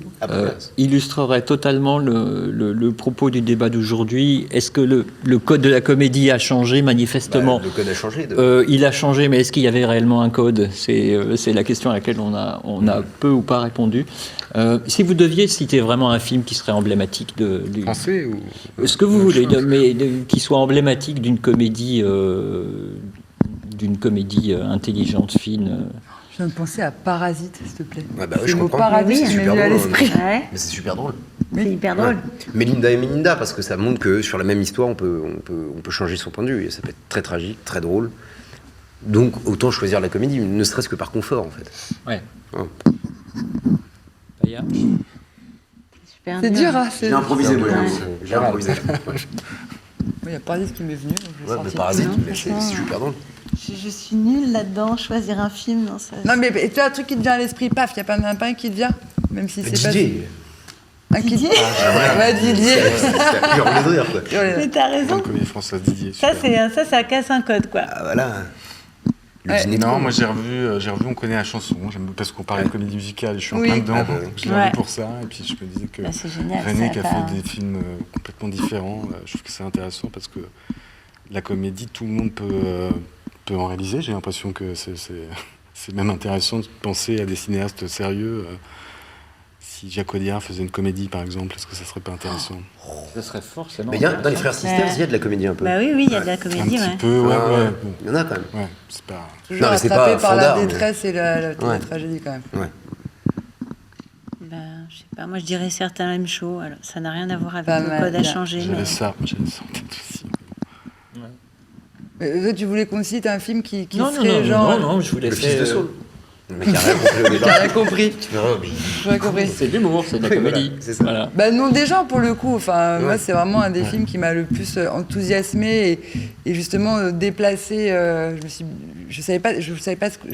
illustrerait totalement le propos du débat d'aujourd'hui, est-ce que le code de la comédie a changé manifestement ? Le code a changé. Il a changé, mais est-ce qu'il y avait réellement un code ? C'est la question à laquelle on a peu ou pas répondu. Si vous deviez citer vraiment un film qui serait emblématique du français ou ce que vous voulez, mais qui soit emblématique d'une comédie intelligente, fine. Je viens de penser à Parasite, s'il te plaît. Ouais, bah, c'est le mot comprends. paradis, C'est mais super à drôle. l'esprit. Ouais. Mais c'est super drôle. C'est hyper drôle. Ouais. Melinda et Melinda, parce que ça montre que sur la même histoire, on peut changer son point de vue. Et ça peut être très tragique, très drôle. Donc autant choisir la comédie, ne serait-ce que par confort en fait. Ouais. Ouais. Aya ? Super C'est dur, hein. J'ai improvisé, moi. Ouais. J'ai improvisé. Il y a Parasite qui m'est venu. Donc je l'ai Ouais, sorti. mais Parasite, Non, mais c'est franchement, super drôle. Je suis nulle là-dedans, choisir un film. Non, ça... Non, mais tu as un truc qui te vient à l'esprit, paf, il n'y a pas un qui te vient, même si c'est pas... Didier. Un qui... Didier Ouais, Didier. J'ai envie de rire, quoi. Mais t'as raison. Grande comédie française Didier. Ça, super. ça casse un code, quoi. Ah voilà. Le Ouais. dîner de Non, con. moi j'ai revu On connaît la chanson, parce qu'on parlait de comédie musicale, et je suis en Oui. plein dedans, Ah bah oui. je l'ai Ouais. revu pour ça, et puis je me disais que Bah, c'est génial. René ça qui a pas- fait des films complètement différents, je trouve que c'est intéressant parce que la comédie, tout le monde peut en réaliser, j'ai l'impression que c'est même intéressant de penser à des cinéastes sérieux. Si Jacques Audiard faisait une comédie par exemple, est-ce que ça serait pas intéressant? Ça serait forcément. Mais dans les Frères Sisters, il y a de la comédie un peu. Bah oui, il y a de la Un comédie, petit ouais. peu, ouais, Ah, ouais. ouais. Bon. Il y en a quand même. Ouais, c'est pas... Toujours Non, mais c'est attrapé pas par la Fandard, mais- détresse et la Ouais. tragédie, quand même. Ouais. Bah, je sais pas, moi je dirais certains même show. Alors, ça n'a rien à voir avec Pas le mal, code à bien. changer. J'avais Mais... ça en tête aussi. Mais toi, tu voulais qu'on cite un film qui Non, serait genre... non, je vous Le laisse. fils de Saul. Le mec a rien compris au T'as départ. rien compris. Tu verras, mais- J'aurais compris. C'est de l'humour, c'est de la Oui, comédie. voilà, c'est ça. Voilà. Bah non, déjà pour le coup, enfin moi Ouais. c'est vraiment un des films qui m'a le plus enthousiasmé et justement déplacé. Je savais pas, je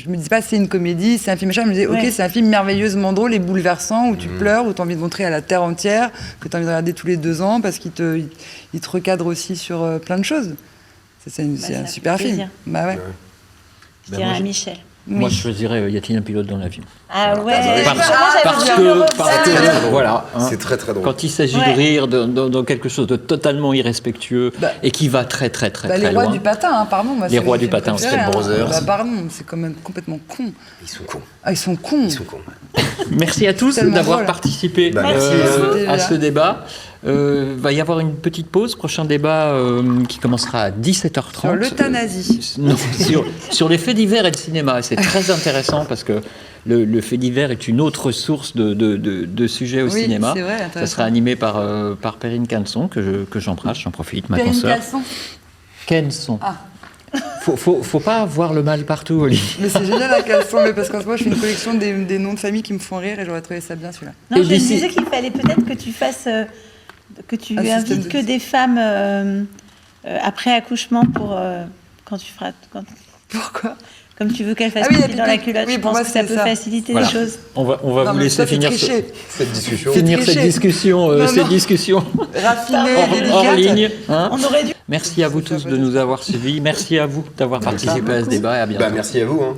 me disais pas c'est une comédie, c'est un film machin. Je me disais Ouais. ok, c'est un film merveilleusement drôle et bouleversant où tu pleures, où tu as envie de montrer à la terre entière, que tu as envie de regarder tous les 2 ans parce qu'il te recadre aussi sur plein de choses. C'est ça un fait super film. plaisir. Bah ouais. Je Ben, dirais moi, à je- Michel. Moi, Oui. je choisirais Y a-t-il un pilote dans l'avion ? Ah ouais. Parce Parce que voilà. hein, C'est très très drôle. Quand il s'agit Ouais. de rire dans quelque chose de totalement irrespectueux Bah, et qui va très très Bah, les rois loin. du patin, hein, pardon. Moi, Les c'est rois mon du film patin, préféré, Step hein. Brothers. Bah, pardon, c'est quand même complètement con. Ils sont cons. Ah, ils sont cons. Ils sont cons. ouais. Merci à tous Tellement d'avoir drôle. participé Bah, merci. à ce débat. Va y avoir une petite pause. Prochain débat qui commencera à 17h30. Sur l'euthanasie. Non, sur les faits divers et le cinéma. Et c'est très intéressant parce que le fait divers est une autre source de sujets au Oui, cinéma. c'est vrai, Ça intéressant. sera animé par Perrine Canson, que j'embrasse, j'en profite, ma Perrine consoeur. Casson. Canson. Ah. Faut pas voir le mal partout, Olivier. Mais c'est génial à Casson, mais parce qu'en ce moment, je fais une collection des noms de famille qui me font rire et j'aurais trouvé ça bien celui-là. Non, Et je me d'ici- disais qu'il fallait peut-être que tu fasses, que tu Un système invites de- que des femmes après accouchement pour quand tu feras. Pourquoi? comme tu veux qu'elle fasse Ah oui, pipi dans la culotte. oui, Je pour pense moi, que ça c'est peut ça. faciliter Voilà. les choses. On va Non, vous mais laisser ça, c'est finir, tricher. Cette discussion. finir cette tricher. discussion, Non, cette non. discussion Raffinée, hors délicate. ligne. Hein. On aurait dû. Merci à vous tous de nous avoir suivis. Merci à vous d'avoir participé à ce débat et à bientôt. Bah, merci à vous. Hein.